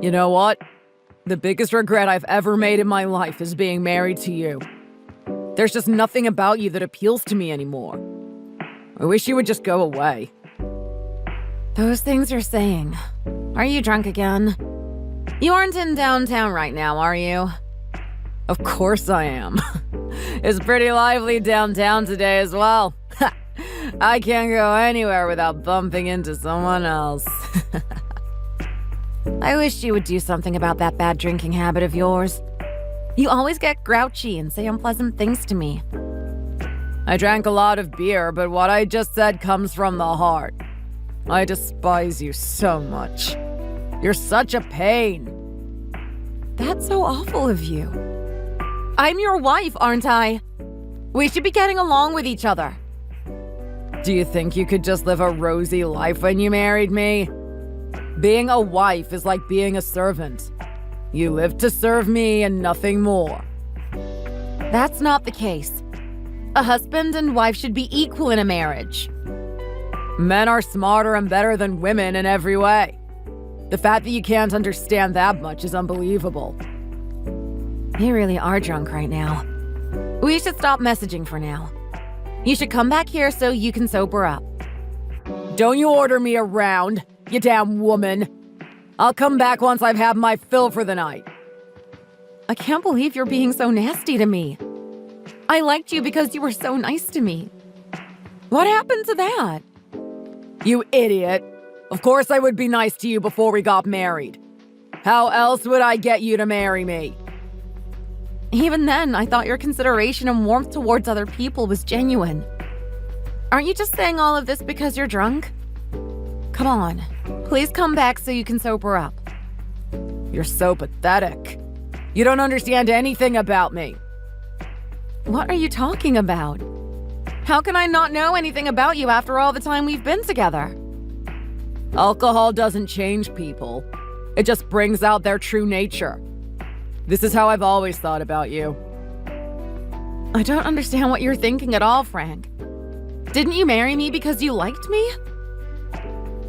You know what? The biggest regret I've ever made in my life is being married to you. There's just nothing about you that appeals to me anymore. I wish you would just go away. Those things you're saying. Are you drunk again? You aren't in downtown right now, are you? Of course I am. It's pretty lively downtown today as well. I can't go anywhere without bumping into someone else. I wish you would do something about that bad drinking habit of yours. You always get grouchy and say unpleasant things to me. I drank a lot of beer, but what I just said comes from the heart. I despise you so much. You're such a pain. That's so awful of you. I'm your wife, aren't I? We should be getting along with each other. Do you think you could just live a rosy life when you married me? Being a wife is like being a servant. You live to serve me and nothing more. That's not the case. A husband and wife should be equal in a marriage. Men are smarter and better than women in every way. The fact that you can't understand that much is unbelievable. You really are drunk right now. We should stop messaging for now. You should come back here so you can sober up. Don't you order me around, you damn woman. I'll come back once I've had my fill for the night. I can't believe you're being so nasty to me. I liked you because you were so nice to me. What happened to that? You idiot. Of course I would be nice to you before we got married. How else would I get you to marry me? Even then, I thought your consideration and warmth towards other people was genuine. Aren't you just saying all of this because you're drunk? Come on, please come back so you can sober up. You're so pathetic. You don't understand anything about me. What are you talking about? How can I not know anything about you after all the time we've been together? Alcohol doesn't change people. It just brings out their true nature. This is how I've always thought about you. I don't understand what you're thinking at all, Frank. Didn't you marry me because you liked me?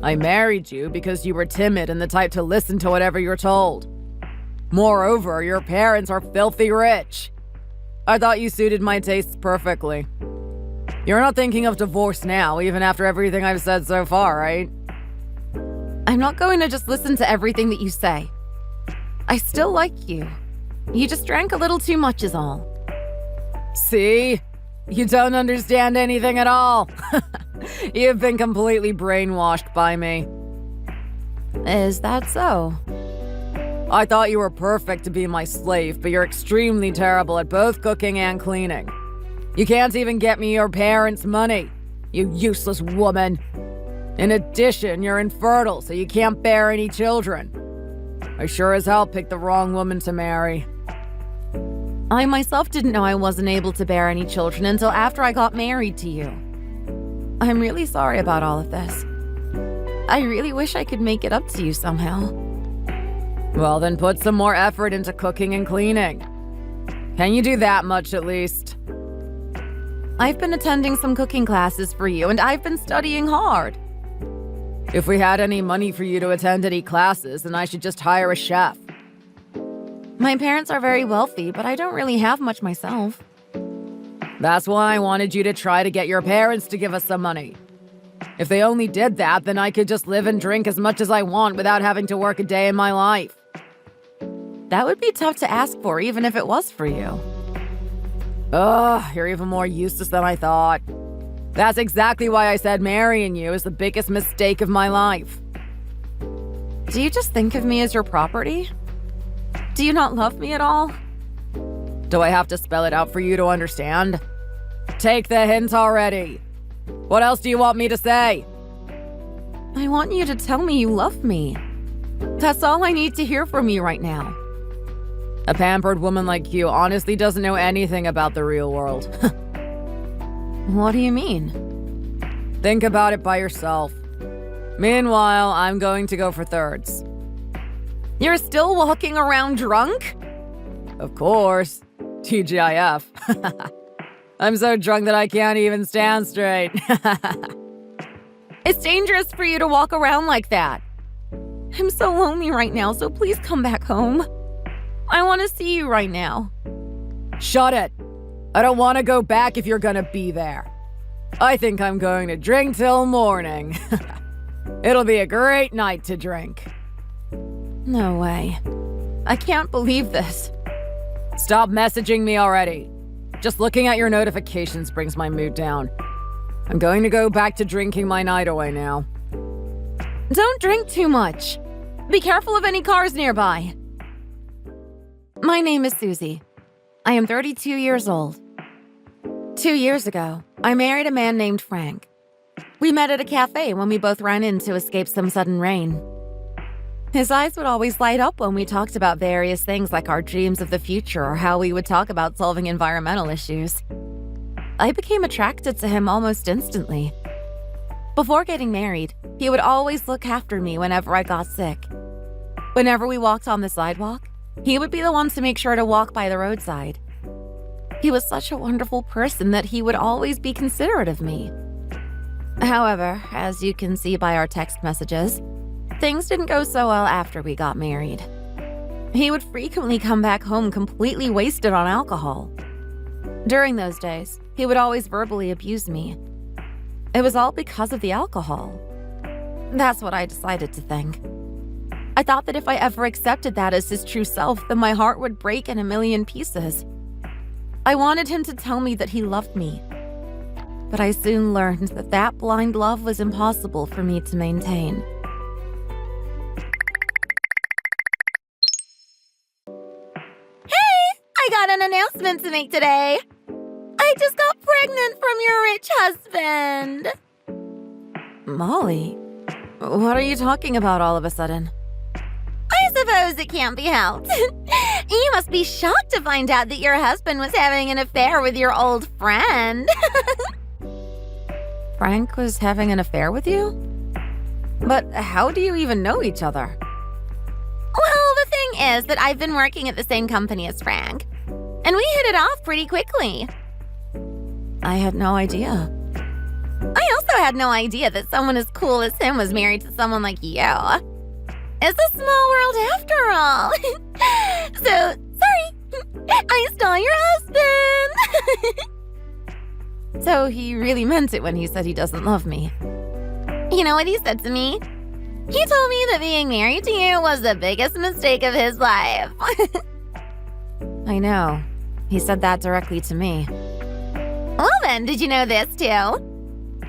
I married you because you were timid and the type to listen to whatever you're told. Moreover, your parents are filthy rich. I thought you suited my tastes perfectly. You're not thinking of divorce now, even after everything I've said so far, right? I'm not going to just listen to everything that you say. I still like you. You just drank a little too much is all. See? You don't understand anything at all. You've been completely brainwashed by me. Is that so? I thought you were perfect to be my slave, but you're extremely terrible at both cooking and cleaning. You can't even get me your parents' money, you useless woman. In addition, you're infertile, so you can't bear any children. I sure as hell picked the wrong woman to marry. I myself didn't know I wasn't able to bear any children until after I got married to you. I'm really sorry about all of this. I really wish I could make it up to you somehow. Well, then put some more effort into cooking and cleaning. Can you do that much at least? I've been attending some cooking classes for you, and I've been studying hard. If we had any money for you to attend any classes, then I should just hire a chef. My parents are very wealthy, but I don't really have much myself. That's why I wanted you to try to get your parents to give us some money. If they only did that, then I could just live and drink as much as I want without having to work a day in my life. That would be tough to ask for, even if it was for you. Ugh, you're even more useless than I thought. That's exactly why I said marrying you is the biggest mistake of my life. Do you just think of me as your property? Do you not love me at all? Do I have to spell it out for you to understand? Take the hint already. What else do you want me to say? I want you to tell me you love me. That's all I need to hear from you right now. A pampered woman like you honestly doesn't know anything about the real world. What do you mean? Think about it by yourself. Meanwhile, I'm going to go for thirds. You're still walking around drunk? Of course. TGIF. I'm so drunk that I can't even stand straight. It's dangerous for you to walk around like that. I'm so lonely right now, so please come back home. I want to see you right now. Shut it. I don't want to go back if you're gonna be there. I think I'm going to drink till morning. It'll be a great night to drink. No way. I can't believe this. Stop messaging me already. Just looking at your notifications brings my mood down. I'm going to go back to drinking my night away now. Don't drink too much. Be careful of any cars nearby. My name is Susie. I am 32 years old. 2 years ago, I married a man named Frank. We met at a cafe when we both ran in to escape some sudden rain. His eyes would always light up when we talked about various things like our dreams of the future or how we would talk about solving environmental issues. I became attracted to him almost instantly. Before getting married, he would always look after me whenever I got sick. Whenever we walked on the sidewalk, he would be the one to make sure to walk by the roadside. He was such a wonderful person that he would always be considerate of me. However, as you can see by our text messages, things didn't go so well after we got married. He would frequently come back home completely wasted on alcohol. During those days, he would always verbally abuse me. It was all because of the alcohol. That's what I decided to think. I thought that if I ever accepted that as his true self, then my heart would break in a million pieces. I wanted him to tell me that he loved me. But I soon learned that that blind love was impossible for me to maintain. I got an announcement to make today. I just got pregnant from your rich husband. Molly, what are you talking about all of a sudden? I suppose it can't be helped. You must be shocked to find out that your husband was having an affair with your old friend. Frank was having an affair with you? But how do you even know each other? Well, the thing is that I've been working at the same company as Frank, and we hit it off pretty quickly. I had no idea. I also had no idea that someone as cool as him was married to someone like you. It's a small world after all. So, sorry, I stole your husband. So he really meant it when he said he doesn't love me. You know what he said to me? He told me that being married to you was the biggest mistake of his life. I know. He said that directly to me. Well then, did you know this too?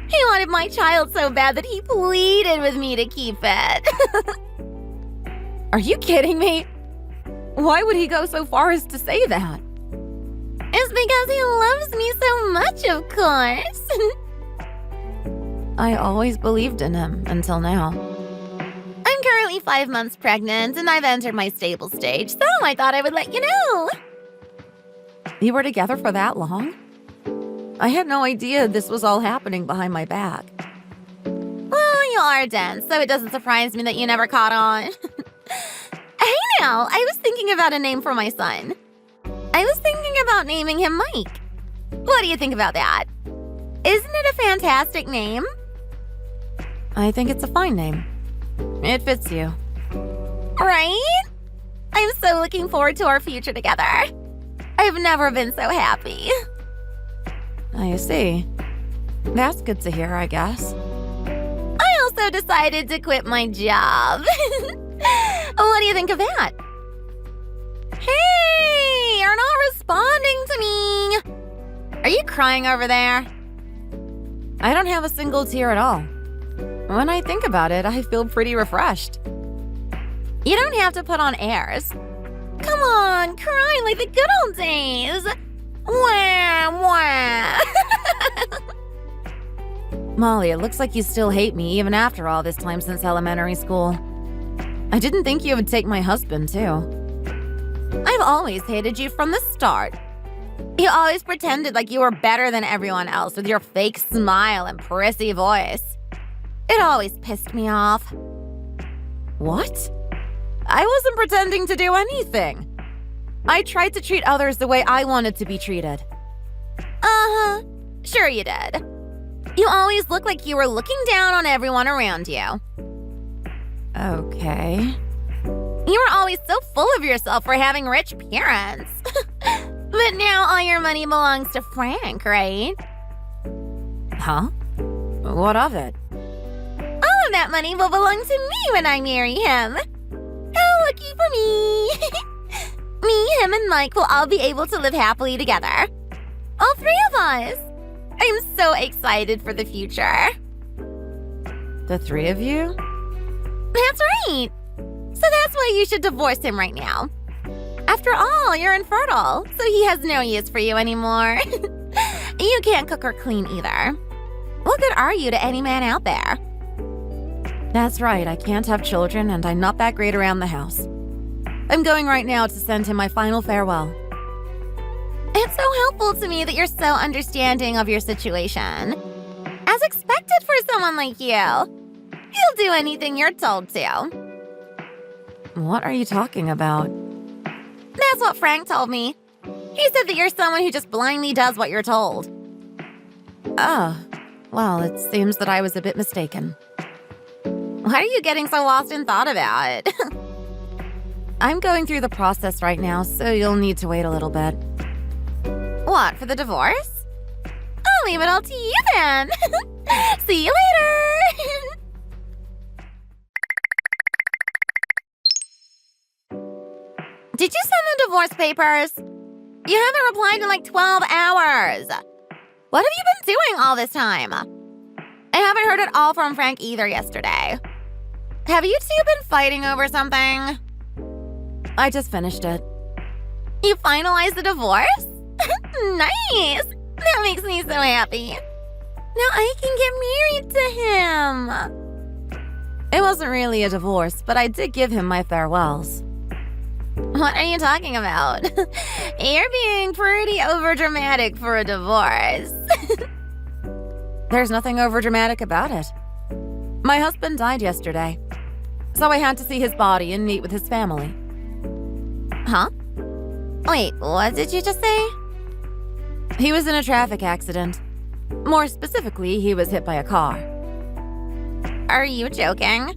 He wanted my child so bad that he pleaded with me to keep it. Are you kidding me? Why would he go so far as to say that? It's because he loves me so much, of course. I always believed in him until now. I'm currently 5 months pregnant and I've entered my stable stage, so I thought I would let you know. You were together for that long? I had no idea this was all happening behind my back. Well, you are dense, so it doesn't surprise me that you never caught on. Hey now, I was thinking about a name for my son. I was thinking about naming him Mike. What do you think about that? Isn't it a fantastic name? I think it's a fine name. It fits you. Right? I'm so looking forward to our future together. I've never been so happy. I see. That's good to hear, I guess. I also decided to quit my job. What do you think of that? Hey, you're not responding to me. Are you crying over there? I don't have a single tear at all. When I think about it, I feel pretty refreshed. You don't have to put on airs. Come on, cry like the good old days. Wah, wah. Molly, it looks like you still hate me even after all this time since elementary school. I didn't think you would take my husband, too. I've always hated you from the start. You always pretended like you were better than everyone else with your fake smile and prissy voice. It always pissed me off. What? I wasn't pretending to do anything. I tried to treat others the way I wanted to be treated. Uh-huh. Sure you did. You always looked like you were looking down on everyone around you. Okay. You were always so full of yourself for having rich parents. But now all your money belongs to Frank, right? Huh? What of it? All of that money will belong to me when I marry him. How lucky for me. Me, him, and Mike will all be able to live happily together. All three of us. I'm so excited for the future. The three of you? That's right. So that's why you should divorce him right now. After all, you're infertile, so he has no use for you anymore. You can't cook or clean either. What good are you to any man out there? That's right, I can't have children and I'm not that great around the house. I'm going right now to send him my final farewell. It's so helpful to me that you're so understanding of your situation. As expected for someone like you. You'll do anything you're told to. What are you talking about? That's what Frank told me. He said that you're someone who just blindly does what you're told. Oh, well, it seems that I was a bit mistaken. Why are you getting so lost in thought about it? I'm going through the process right now, so you'll need to wait a little bit. What, for the divorce? I'll leave it all to you then. See you later. Did you send the divorce papers? You haven't replied in like 12 hours. What have you been doing all this time? I haven't heard at all from Frank either yesterday. Have you two been fighting over something? I just finished it. You finalized the divorce? Nice! That makes me so happy. Now I can get married to him. It wasn't really a divorce, but I did give him my farewells. What are you talking about? You're being pretty overdramatic for a divorce. There's nothing overdramatic about it. My husband died yesterday, so I had to see his body and meet with his family. Huh? Wait, what did you just say? He was in a traffic accident. More specifically, he was hit by a car. Are you joking?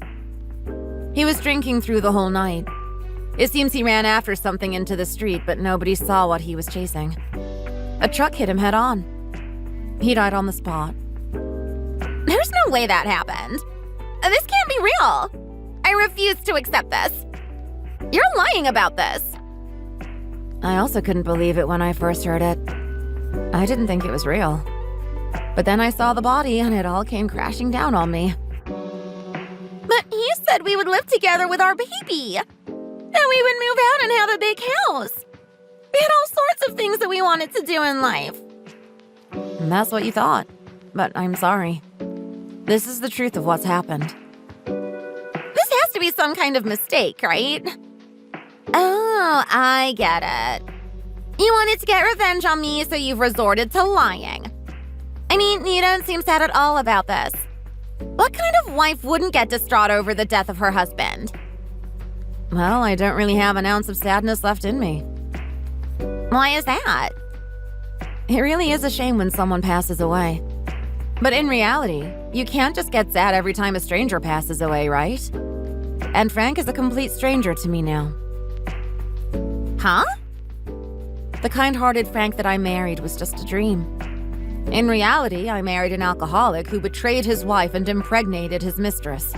He was drinking through the whole night. It seems he ran after something into the street, but nobody saw what he was chasing. A truck hit him head on. He died on the spot. There's no way that happened. This can't be real. I refuse to accept this. You're lying about this. I also couldn't believe it when I first heard it. I didn't think it was real. But then I saw the body and it all came crashing down on me. But you said we would live together with our baby. And we would move out and have a big house. We had all sorts of things that we wanted to do in life. And that's what you thought. But I'm sorry. This is the truth of what's happened. This has to be some kind of mistake, right? Oh, I get it. You wanted to get revenge on me, so you've resorted to lying. I mean, you don't seem sad at all about this. What kind of wife wouldn't get distraught over the death of her husband? Well, I don't really have an ounce of sadness left in me. Why is that? It really is a shame when someone passes away. But in reality, you can't just get sad every time a stranger passes away, right? And Frank is a complete stranger to me now. Huh? The kind-hearted Frank that I married was just a dream. In reality, I married an alcoholic who betrayed his wife and impregnated his mistress.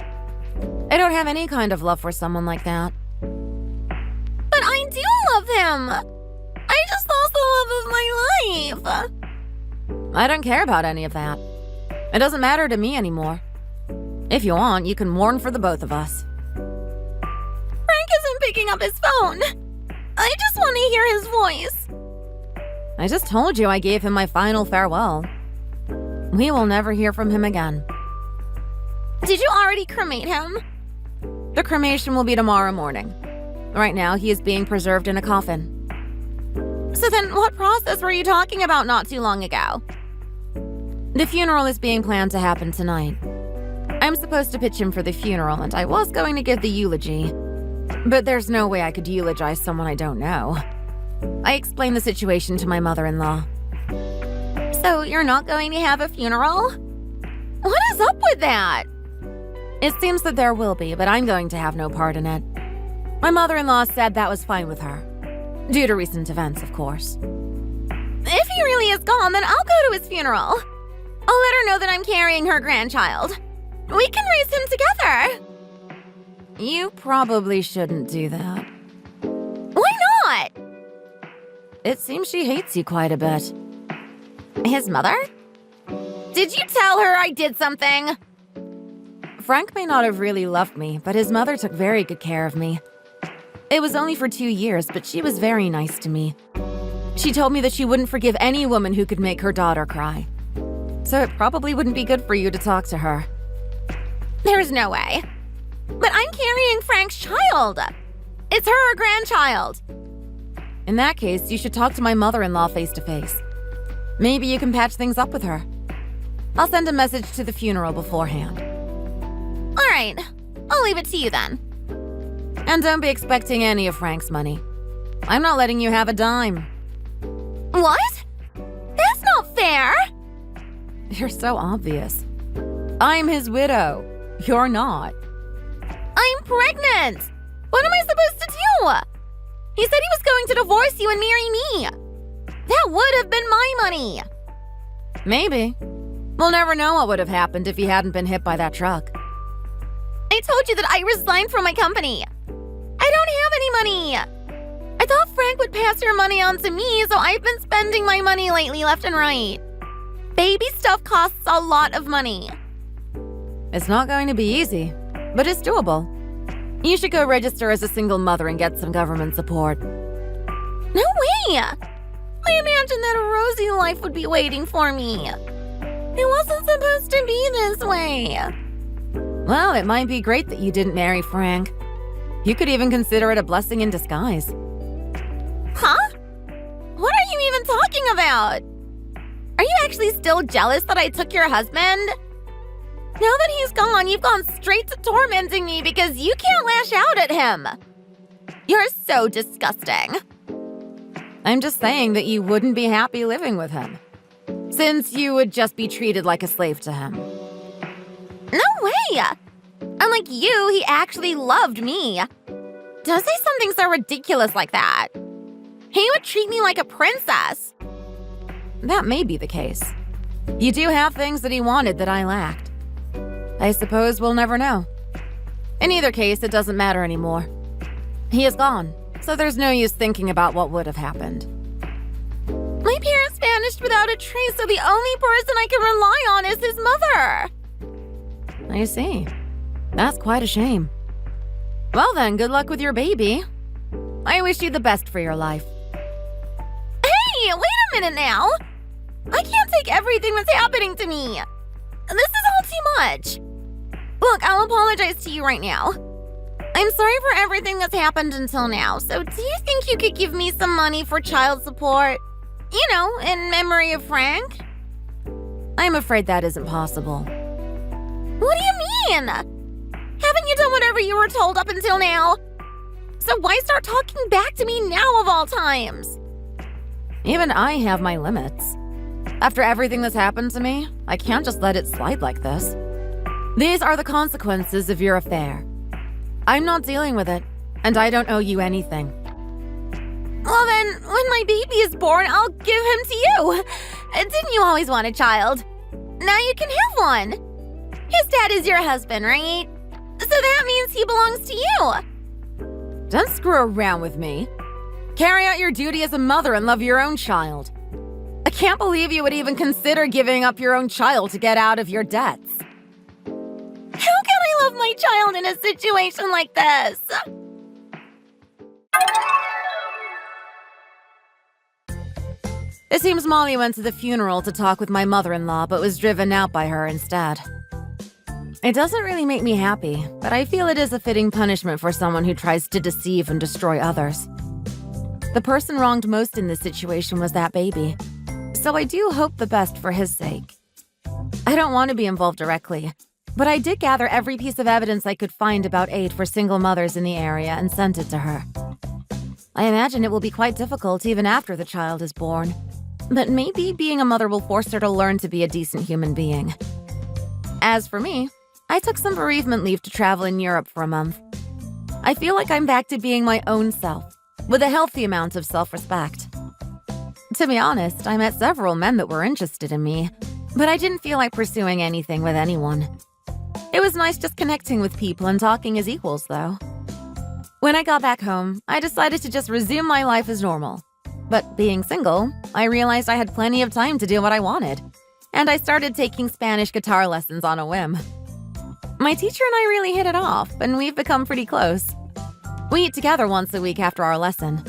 I don't have any kind of love for someone like that. But I do love him! I just lost the love of my life! I don't care about any of that. It doesn't matter to me anymore. If you want, you can mourn for the both of us. Frank isn't picking up his phone. I just want to hear his voice. I just told you I gave him my final farewell. We will never hear from him again. Did you already cremate him? The cremation will be tomorrow morning. Right now, he is being preserved in a coffin. So then what process were you talking about not too long ago? The funeral is being planned to happen tonight. I'm supposed to pitch him for the funeral, and I was going to give the eulogy. But there's no way I could eulogize someone I don't know. I explained the situation to my mother-in-law. So you're not going to have a funeral? What is up with that? It seems that there will be, but I'm going to have no part in it. My mother-in-law said that was fine with her. Due to recent events, of course. If he really is gone, then I'll go to his funeral. I'll let her know that I'm carrying her grandchild. We can raise him together. You probably shouldn't do that. Why not? It seems she hates you quite a bit. His mother? Did you tell her I did something? Frank may not have really loved me, but his mother took very good care of me. It was only for 2 years, but she was very nice to me. She told me that she wouldn't forgive any woman who could make her daughter cry. So it probably wouldn't be good for you to talk to her. There's no way. But I'm carrying Frank's child. It's her grandchild. In that case, you should talk to my mother-in-law face-to-face. Maybe you can patch things up with her. I'll send a message to the funeral beforehand. All right, I'll leave it to you then. And don't be expecting any of Frank's money. I'm not letting you have a dime. What? That's not fair. You're so obvious. I'm his widow. You're not. I'm pregnant. What am I supposed to do? He said he was going to divorce you and marry me. That would have been my money. Maybe. We'll never know what would have happened if he hadn't been hit by that truck. I told you that I resigned from my company. I don't have any money. I thought Frank would pass your money on to me, so I've been spending my money lately left and right. Baby stuff costs a lot of money. It's not going to be easy, but it's doable. You should go register as a single mother and get some government support. No way! I imagined that a rosy life would be waiting for me. It wasn't supposed to be this way. Well, it might be great that you didn't marry Frank. You could even consider it a blessing in disguise. Huh? What are you even talking about? Are you actually still jealous that I took your husband? Now that he's gone, you've gone straight to tormenting me because you can't lash out at him. You're so disgusting. I'm just saying that you wouldn't be happy living with him, since you would just be treated like a slave to him. No way! Unlike you, he actually loved me. Don't say something so ridiculous like that. He would treat me like a princess. That may be the case. You do have things that he wanted that I lacked. I suppose we'll never know. In either case, it doesn't matter anymore. He is gone, so there's no use thinking about what would have happened. My parents vanished without a trace, so the only person I can rely on is his mother. I see. That's quite a shame. Well then, good luck with your baby. I wish you the best for your life. Hey, wait a minute now. I can't take everything that's happening to me. This is all too much. Look, I'll apologize to you right now. I'm sorry for everything that's happened until now, so do you think you could give me some money for child support? You know, in memory of Frank? I'm afraid that isn't possible. What do you mean? Haven't you done whatever you were told up until now? So why start talking back to me now of all times? Even I have my limits. After everything that's happened to me, I can't just let it slide like this. These are the consequences of your affair. I'm not dealing with it, and I don't owe you anything. Well then, when my baby is born, I'll give him to you. Didn't you always want a child? Now you can have one. His dad is your husband, right? So that means he belongs to you. Don't screw around with me. Carry out your duty as a mother and love your own child. I can't believe you would even consider giving up your own child to get out of your debts. How can I love my child in a situation like this? It seems Molly went to the funeral to talk with my mother-in-law, but was driven out by her instead. It doesn't really make me happy, but I feel it is a fitting punishment for someone who tries to deceive and destroy others. The person wronged most in this situation was that baby, so I do hope the best for his sake. I don't want to be involved directly, but I did gather every piece of evidence I could find about aid for single mothers in the area and sent it to her. I imagine it will be quite difficult even after the child is born, but maybe being a mother will force her to learn to be a decent human being. As for me, I took some bereavement leave to travel in Europe for a month. I feel like I'm back to being my own self, with a healthy amount of self-respect. To be honest, I met several men that were interested in me, but I didn't feel like pursuing anything with anyone. It was nice just connecting with people and talking as equals, though. When I got back home, I decided to just resume my life as normal. But being single, I realized I had plenty of time to do what I wanted, and I started taking Spanish guitar lessons on a whim. My teacher and I really hit it off, and we've become pretty close. We eat together once a week after our lesson.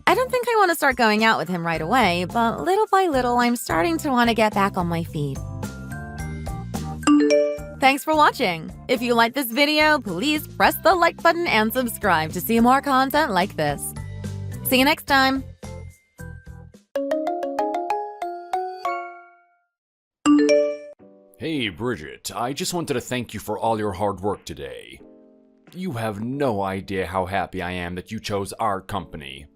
I don't think I want to start going out with him right away, but little by little, I'm starting to want to get back on my feet. Thanks for watching. If you like this video, please press the like button and subscribe to see more content like this. See you next time. Hey Bridget, I just wanted to thank you for all your hard work today. You have no idea how happy I am that you chose our company.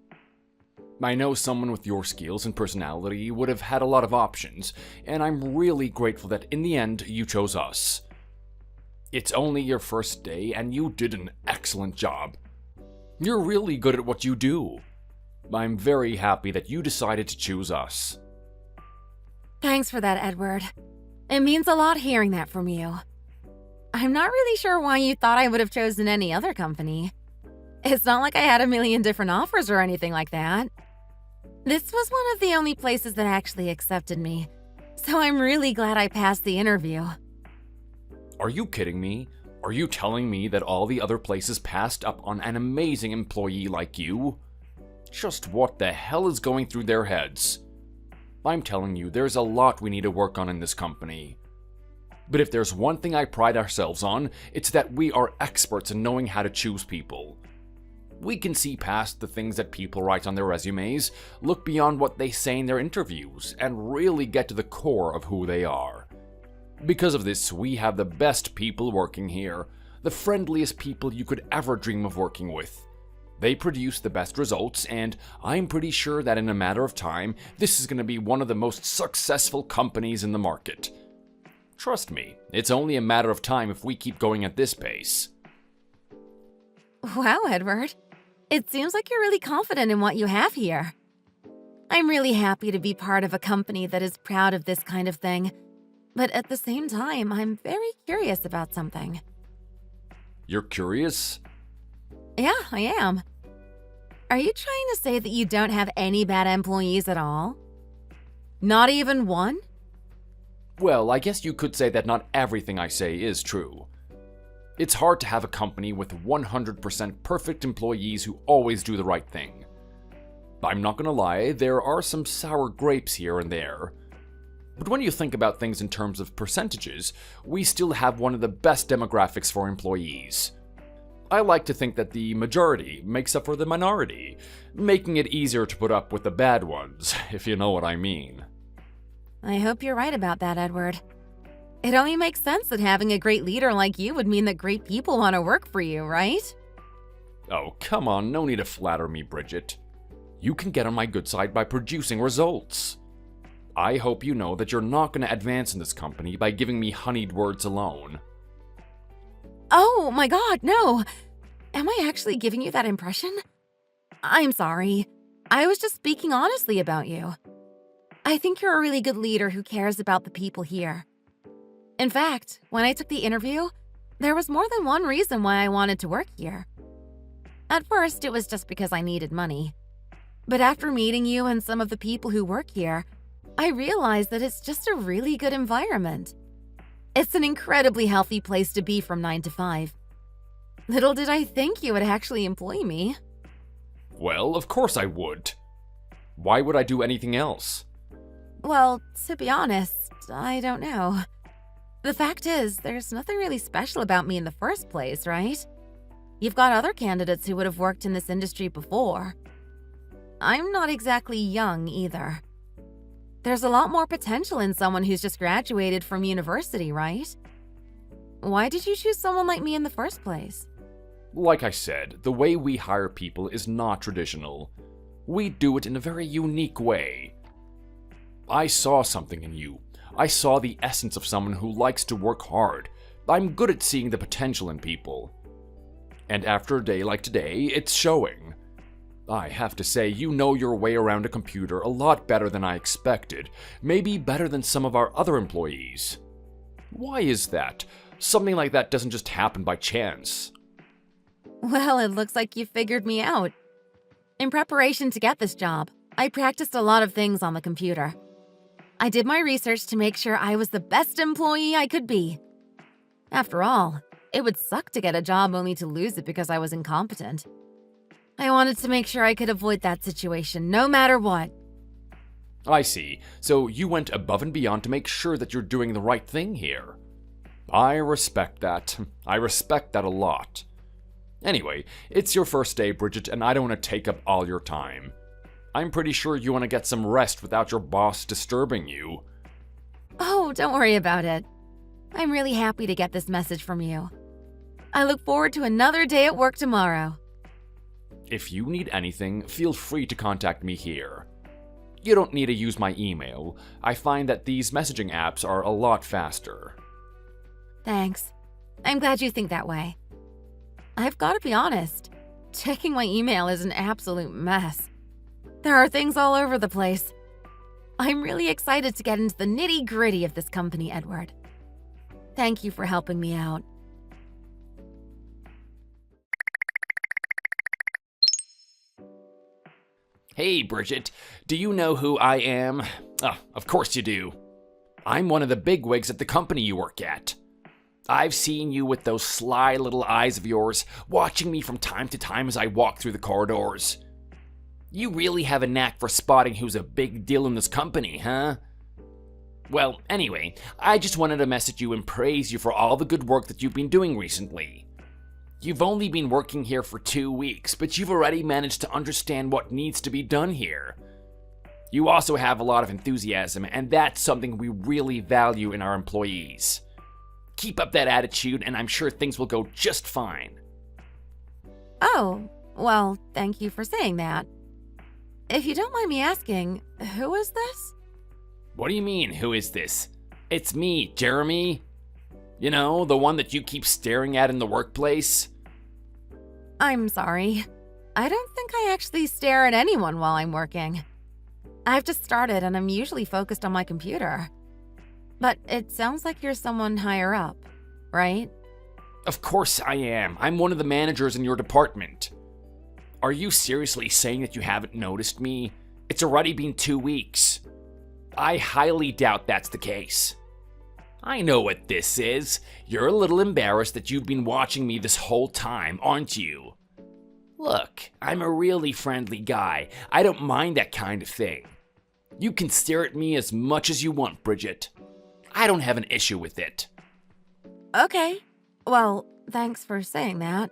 I know someone with your skills and personality would have had a lot of options, and I'm really grateful that in the end you chose us. It's only your first day and you did an excellent job. You're really good at what you do. I'm very happy that you decided to choose us. Thanks for that, Edward. It means a lot hearing that from you. I'm not really sure why you thought I would have chosen any other company. It's not like I had a million different offers or anything like that. This was one of the only places that actually accepted me, so I'm really glad I passed the interview. Are you kidding me? Are you telling me that all the other places passed up on an amazing employee like you? Just what the hell is going through their heads? I'm telling you, there's a lot we need to work on in this company. But if there's one thing I pride ourselves on, it's that we are experts in knowing how to choose people. We can see past the things that people write on their resumes, look beyond what they say in their interviews, and really get to the core of who they are. Because of this, we have the best people working here, the friendliest people you could ever dream of working with. They produce the best results, and I'm pretty sure that in a matter of time, this is going to be one of the most successful companies in the market. Trust me, it's only a matter of time if we keep going at this pace. Wow, Edward. It seems like you're really confident in what you have here. I'm really happy to be part of a company that is proud of this kind of thing, but at the same time, I'm very curious about something. You're curious? Yeah, I am. Are you trying to say that you don't have any bad employees at all? Not even one? Well, I guess you could say that not everything I say is true. It's hard to have a company with 100% perfect employees who always do the right thing. I'm not gonna lie, there are some sour grapes here and there. But when you think about things in terms of percentages, we still have one of the best demographics for employees. I like to think that the majority makes up for the minority, making it easier to put up with the bad ones, if you know what I mean. I hope you're right about that, Edward. It only makes sense that having a great leader like you would mean that great people want to work for you, right? Oh, come on, no need to flatter me, Bridget. You can get on my good side by producing results. I hope you know that you're not going to advance in this company by giving me honeyed words alone. Oh my god, no! Am I actually giving you that impression? I'm sorry. I was just speaking honestly about you. I think you're a really good leader who cares about the people here. In fact, when I took the interview, there was more than one reason why I wanted to work here. At first, it was just because I needed money. But after meeting you and some of the people who work here, I realized that it's just a really good environment. It's an incredibly healthy place to be from 9 to 5. Little did I think you would actually employ me. Well, of course I would. Why would I do anything else? Well, to be honest, I don't know. The fact is, there's nothing really special about me in the first place, right? You've got other candidates who would have worked in this industry before. I'm not exactly young either. There's a lot more potential in someone who's just graduated from university, right? Why did you choose someone like me in the first place? Like I said, the way we hire people is not traditional. We do it in a very unique way. I saw something in you. I saw the essence of someone who likes to work hard, I'm good at seeing the potential in people. And after a day like today, it's showing. I have to say, you know your way around a computer a lot better than I expected, maybe better than some of our other employees. Why is that? Something like that doesn't just happen by chance. Well, it looks like you figured me out. In preparation to get this job, I practiced a lot of things on the computer. I did my research to make sure I was the best employee I could be. After all, it would suck to get a job only to lose it because I was incompetent. I wanted to make sure I could avoid that situation, no matter what. I see. So you went above and beyond to make sure that you're doing the right thing here. I respect that. I respect that a lot. Anyway, it's your first day, Bridget, and I don't want to take up all your time. I'm pretty sure you want to get some rest without your boss disturbing you. Oh, don't worry about it. I'm really happy to get this message from you. I look forward to another day at work tomorrow. If you need anything, feel free to contact me here. You don't need to use my email. I find that these messaging apps are a lot faster. Thanks. I'm glad you think that way. I've got to be honest. Checking my email is an absolute mess. There are things all over the place. I'm really excited to get into the nitty-gritty of this company, Edward. Thank you for helping me out. Hey, Bridget, do you know who I am? Of course you do. I'm one of the bigwigs at the company you work at. I've seen you with those sly little eyes of yours, watching me from time to time as I walk through the corridors. You really have a knack for spotting who's a big deal in this company, huh? Well, anyway, I just wanted to message you and praise you for all the good work that you've been doing recently. You've only been working here for 2 weeks, but you've already managed to understand what needs to be done here. You also have a lot of enthusiasm, and that's something we really value in our employees. Keep up that attitude, and I'm sure things will go just fine. Oh, well, thank you for saying that. If you don't mind me asking, who is this? What do you mean, who is this? It's me, Jeremy. You know, the one that you keep staring at in the workplace? I'm sorry. I don't think I actually stare at anyone while I'm working. I've just started and I'm usually focused on my computer. But it sounds like you're someone higher up, right? Of course I am. I'm one of the managers in your department. Are you seriously saying that you haven't noticed me? It's already been 2 weeks. I highly doubt that's the case. I know what this is. You're a little embarrassed that you've been watching me this whole time, aren't you? Look, I'm a really friendly guy. I don't mind that kind of thing. You can stare at me as much as you want, Bridget. I don't have an issue with it. Okay. Well, thanks for saying that.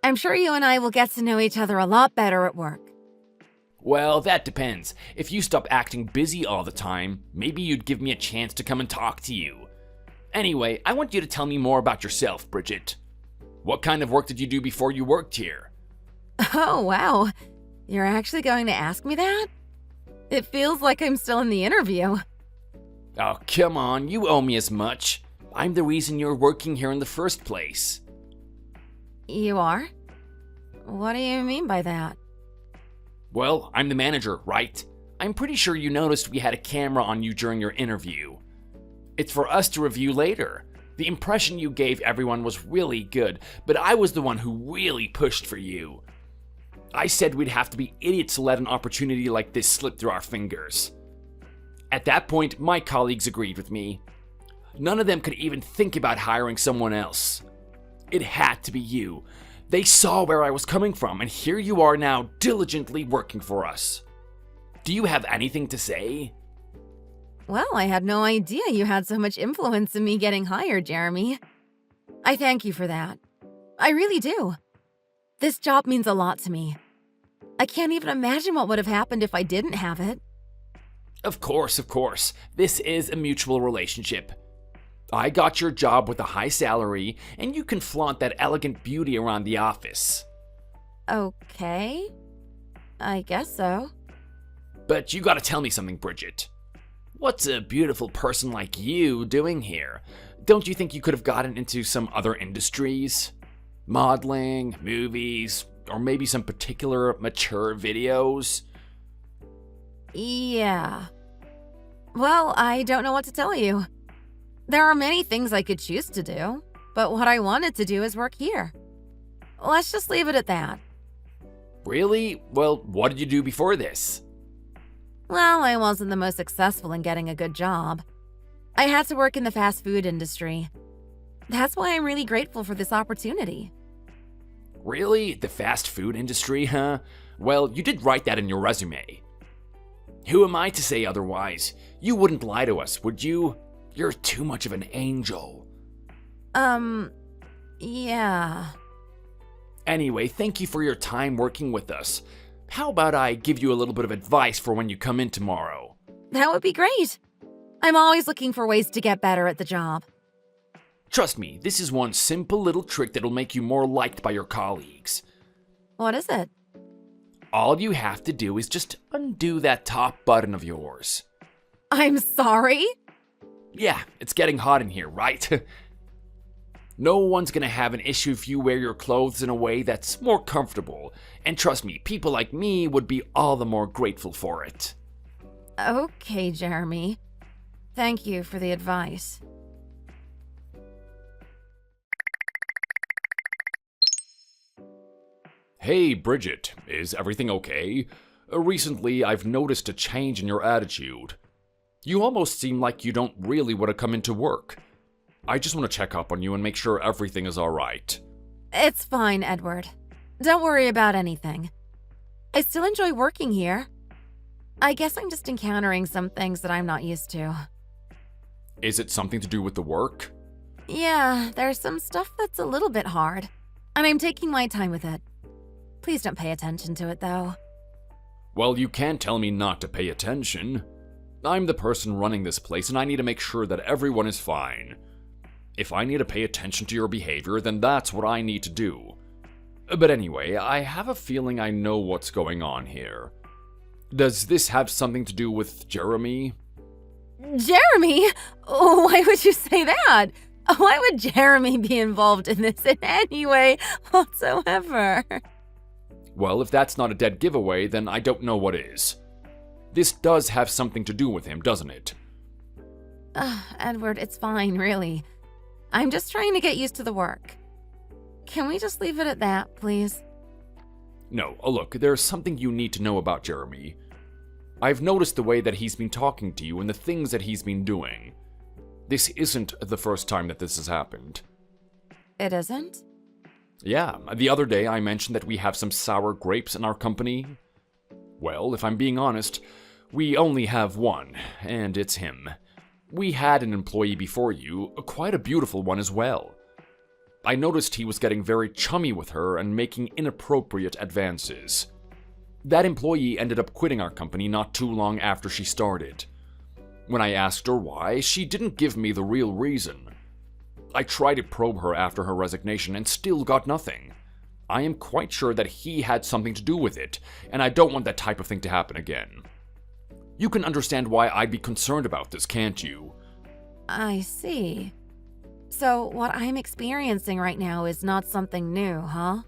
I'm sure you and I will get to know each other a lot better at work. Well, that depends. If you stop acting busy all the time, maybe you'd give me a chance to come and talk to you. Anyway, I want you to tell me more about yourself, Bridget. What kind of work did you do before you worked here? Oh, wow. You're actually going to ask me that? It feels like I'm still in the interview. Oh, come on, you owe me as much. I'm the reason you're working here in the first place. You are? What do you mean by that? Well, I'm the manager, right? I'm pretty sure you noticed we had a camera on you during your interview. It's for us to review later. The impression you gave everyone was really good, but I was the one who really pushed for you. I said we'd have to be idiots to let an opportunity like this slip through our fingers. At that point, my colleagues agreed with me. None of them could even think about hiring someone else. It had to be you. They saw where I was coming from, and here you are now diligently working for us. Do you have anything to say? Well, I had no idea you had so much influence in me getting hired, Jeremy. I thank you for that. I really do. This job means a lot to me. I can't even imagine what would have happened if I didn't have it. Of course, of course. This is a mutual relationship. I got your job with a high salary, and you can flaunt that elegant beauty around the office. Okay. I guess so. But you gotta tell me something, Bridget. What's a beautiful person like you doing here? Don't you think you could have gotten into some other industries? Modeling, movies, or maybe some particular mature videos? Yeah. Well, I don't know what to tell you. There are many things I could choose to do, but what I wanted to do is work here. Let's just leave it at that. Really? Well, what did you do before this? Well, I wasn't the most successful in getting a good job. I had to work in the fast food industry. That's why I'm really grateful for this opportunity. Really? The fast food industry, huh? Well, you did write that in your resume. Who am I to say otherwise? You wouldn't lie to us, would you? You're too much of an angel. Yeah. Anyway, thank you for your time working with us. How about I give you a little bit of advice for when you come in tomorrow? That would be great. I'm always looking for ways to get better at the job. Trust me, this is one simple little trick that'll make you more liked by your colleagues. What is it? All you have to do is just undo that top button of yours. I'm sorry? Yeah, it's getting hot in here, right? No one's gonna have an issue if you wear your clothes in a way that's more comfortable. And trust me, people like me would be all the more grateful for it. Okay, Jeremy. Thank you for the advice. Hey, Bridget, is everything okay? Recently, I've noticed a change in your attitude. You almost seem like you don't really want to come into work. I just want to check up on you and make sure everything is alright. It's fine, Edward. Don't worry about anything. I still enjoy working here. I guess I'm just encountering some things that I'm not used to. Is it something to do with the work? Yeah, there's some stuff that's a little bit hard, and I'm taking my time with it. Please don't pay attention to it, though. Well, you can't tell me not to pay attention. I'm the person running this place, and I need to make sure that everyone is fine. If I need to pay attention to your behavior, then that's what I need to do. But anyway, I have a feeling I know what's going on here. Does this have something to do with Jeremy? Jeremy? Why would you say that? Why would Jeremy be involved in this in any way whatsoever? Well, if that's not a dead giveaway, then I don't know what is. This does have something to do with him, doesn't it? Edward, it's fine, really. I'm just trying to get used to the work. Can we just leave it at that, please? No, look, there's something you need to know about Jeremy. I've noticed the way that he's been talking to you and the things that he's been doing. This isn't the first time that this has happened. It isn't? Yeah, the other day I mentioned that we have some sour grapes in our company. Well, if I'm being honest, we only have one, and it's him. We had an employee before you, quite a beautiful one as well. I noticed he was getting very chummy with her and making inappropriate advances. That employee ended up quitting our company not too long after she started. When I asked her why, she didn't give me the real reason. I tried to probe her after her resignation and still got nothing. I am quite sure that he had something to do with it, and I don't want that type of thing to happen again. You can understand why I'd be concerned about this, can't you? I see. So what I'm experiencing right now is not something new, huh?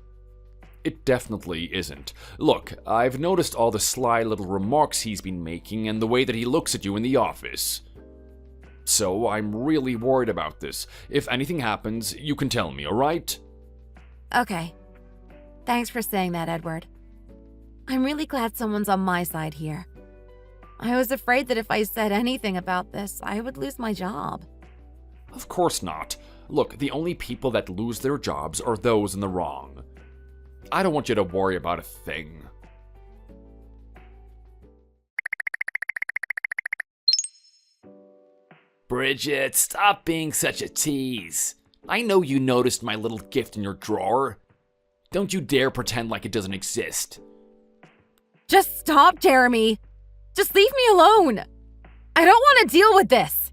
It definitely isn't. Look, I've noticed all the sly little remarks he's been making and the way that he looks at you in the office. So I'm really worried about this. If anything happens, you can tell me, alright? Okay. Thanks for saying that, Edward. I'm really glad someone's on my side here. I was afraid that if I said anything about this, I would lose my job. Of course not. Look, the only people that lose their jobs are those in the wrong. I don't want you to worry about a thing. Bridget, stop being such a tease. I know you noticed my little gift in your drawer. Don't you dare pretend like it doesn't exist. Just stop, Jeremy. Just leave me alone. I don't want to deal with this.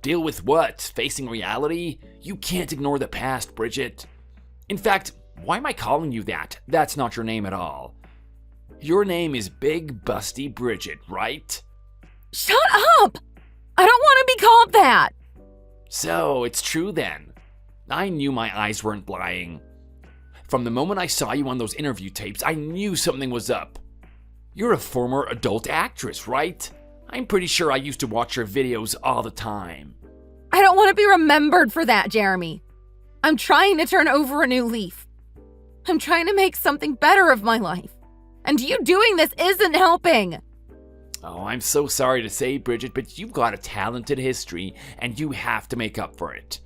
Deal with what? Facing reality? You can't ignore the past, Bridget. In fact, why am I calling you that? That's not your name at all. Your name is Big Busty Bridget, right? Shut up! I don't want to be called that! So, it's true then. I knew my eyes weren't lying. From the moment I saw you on those interview tapes, I knew something was up. You're a former adult actress, right? I'm pretty sure I used to watch your videos all the time. I don't want to be remembered for that, Jeremy. I'm trying to turn over a new leaf. I'm trying to make something better of my life. And you doing this isn't helping. Oh, I'm so sorry to say, Bridget, but you've got a talented history, and you have to make up for it.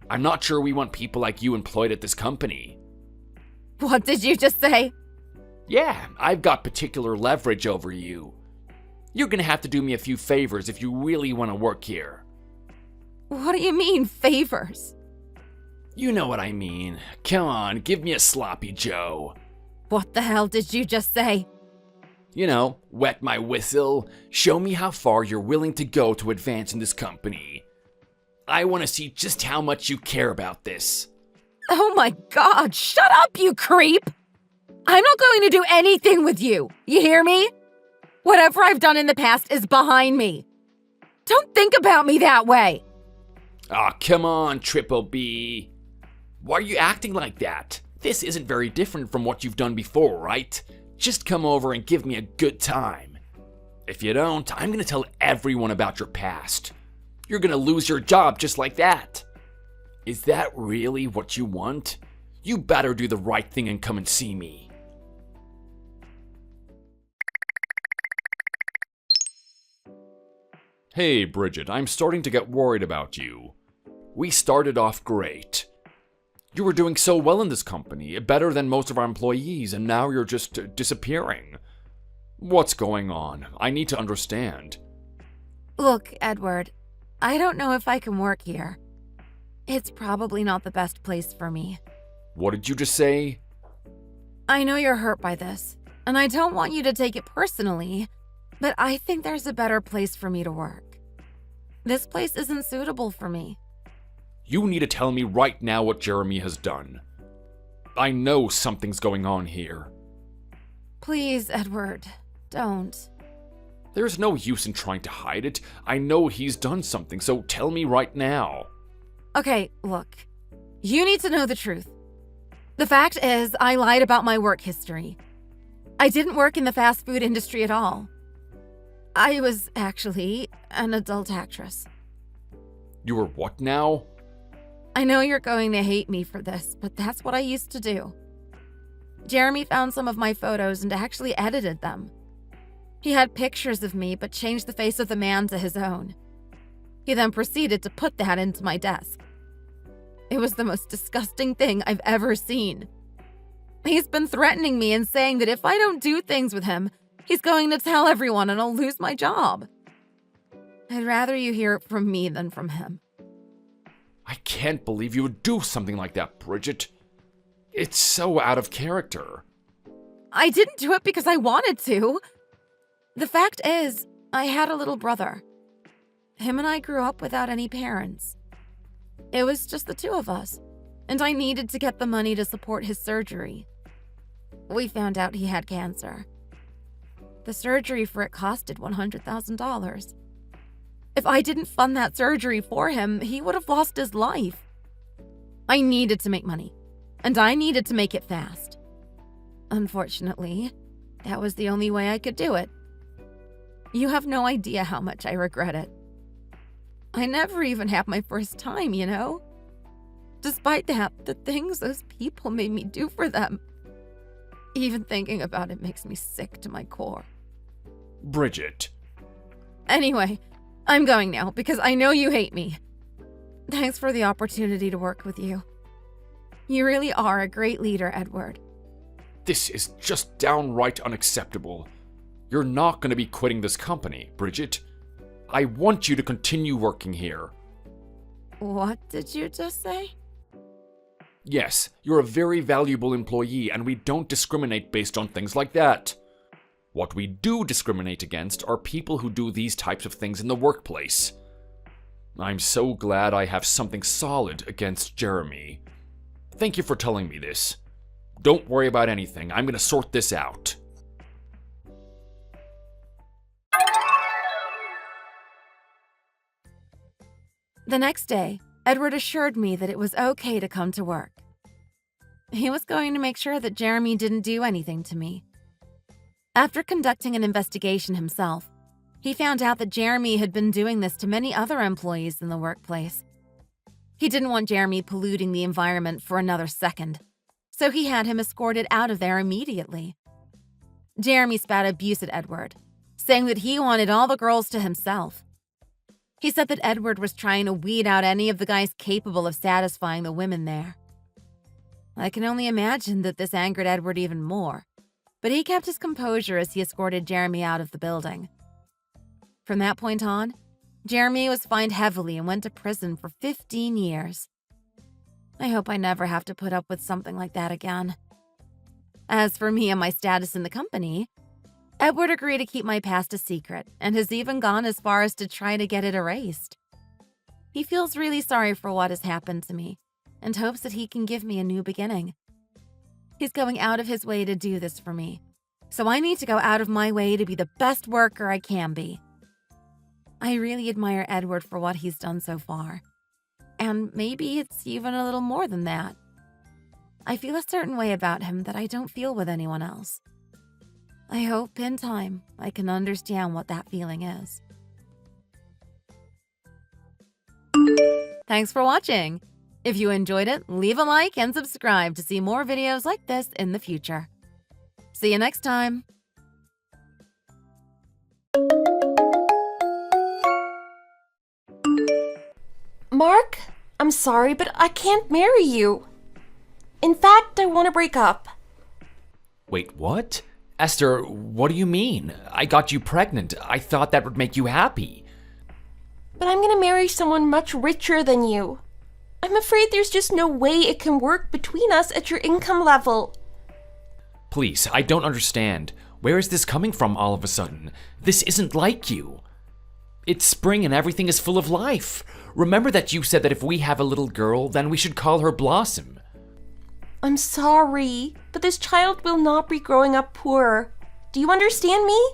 I'm not sure we want people like you employed at this company. What did you just say? Yeah, I've got particular leverage over you. You're gonna have to do me a few favors if you really want to work here. What do you mean, favors? You know what I mean. Come on, give me a sloppy Joe. What the hell did you just say? You know, wet my whistle, show me how far you're willing to go to advance in this company. I want to see just how much you care about this. Oh my God, shut up, you creep! I'm not going to do anything with you, you hear me? Whatever I've done in the past is behind me. Don't think about me that way. Aw, come on, Triple B. Why are you acting like that? This isn't very different from what you've done before, right? Just come over and give me a good time. If you don't, I'm gonna tell everyone about your past. You're gonna lose your job just like that. Is that really what you want? You better do the right thing and come and see me. Hey, Bridget, I'm starting to get worried about you. We started off great. You were doing so well in this company, better than most of our employees, and now you're just disappearing. What's going on? I need to understand. Look, Edward, I don't know if I can work here. It's probably not the best place for me. What did you just say? I know you're hurt by this, and I don't want you to take it personally, but I think there's a better place for me to work. This place isn't suitable for me. You need to tell me right now what Jeremy has done. I know something's going on here. Please, Edward, don't. There's no use in trying to hide it. I know he's done something, so tell me right now. Okay, look. You need to know the truth. The fact is, I lied about my work history. I didn't work in the fast food industry at all. I was actually an adult actress. You were what now? I know you're going to hate me for this, but that's what I used to do. Jeremy found some of my photos and actually edited them. He had pictures of me, but changed the face of the man to his own. He then proceeded to put that into my desk. It was the most disgusting thing I've ever seen. He's been threatening me and saying that if I don't do things with him, he's going to tell everyone and I'll lose my job. I'd rather you hear it from me than from him. I can't believe you would do something like that, Bridget. It's so out of character. I didn't do it because I wanted to. The fact is, I had a little brother. Him and I grew up without any parents. It was just the two of us, and I needed to get the money to support his surgery. We found out he had cancer. The surgery for it costed $100,000. If I didn't fund that surgery for him, he would have lost his life. I needed to make money, and I needed to make it fast. Unfortunately, that was the only way I could do it. You have no idea how much I regret it. I never even had my first time, you know? Despite that, the things those people made me do for them. Even thinking about it makes me sick to my core. Bridget. Anyway, I'm going now because I know you hate me. Thanks for the opportunity to work with you. You really are a great leader, Edward. This is just downright unacceptable. You're not going to be quitting this company, Bridget. I want you to continue working here. What did you just say? Yes, you're a very valuable employee, and we don't discriminate based on things like that. What we do discriminate against are people who do these types of things in the workplace. I'm so glad I have something solid against Jeremy. Thank you for telling me this. Don't worry about anything. I'm going to sort this out. The next day, Edward assured me that it was okay to come to work. He was going to make sure that Jeremy didn't do anything to me. After conducting an investigation himself, he found out that Jeremy had been doing this to many other employees in the workplace. He didn't want Jeremy polluting the environment for another second, so he had him escorted out of there immediately. Jeremy spat abuse at Edward, saying that he wanted all the girls to himself. He said that Edward was trying to weed out any of the guys capable of satisfying the women there. I can only imagine that this angered Edward even more, but he kept his composure as he escorted Jeremy out of the building. From that point on, Jeremy was fined heavily and went to prison for 15 years. I hope I never have to put up with something like that again. As for me and my status in the company, Edward agreed to keep my past a secret and has even gone as far as to try to get it erased. He feels really sorry for what has happened to me and hopes that he can give me a new beginning. He's going out of his way to do this for me, so I need to go out of my way to be the best worker I can be. I really admire Edward for what he's done so far, and maybe it's even a little more than that. I feel a certain way about him that I don't feel with anyone else. I hope in time I can understand what that feeling is. Thanks for watching. If you enjoyed it, leave a like and subscribe to see more videos like this in the future. See you next time. Mark, I'm sorry, but I can't marry you. In fact, I want to break up. Wait, what? Esther, what do you mean? I got you pregnant. I thought that would make you happy. But I'm going to marry someone much richer than you. I'm afraid there's just no way it can work between us at your income level. Please, I don't understand. Where is this coming from all of a sudden? This isn't like you. It's spring and everything is full of life. Remember that you said that if we have a little girl, then we should call her Blossom. I'm sorry, but this child will not be growing up poor. Do you understand me?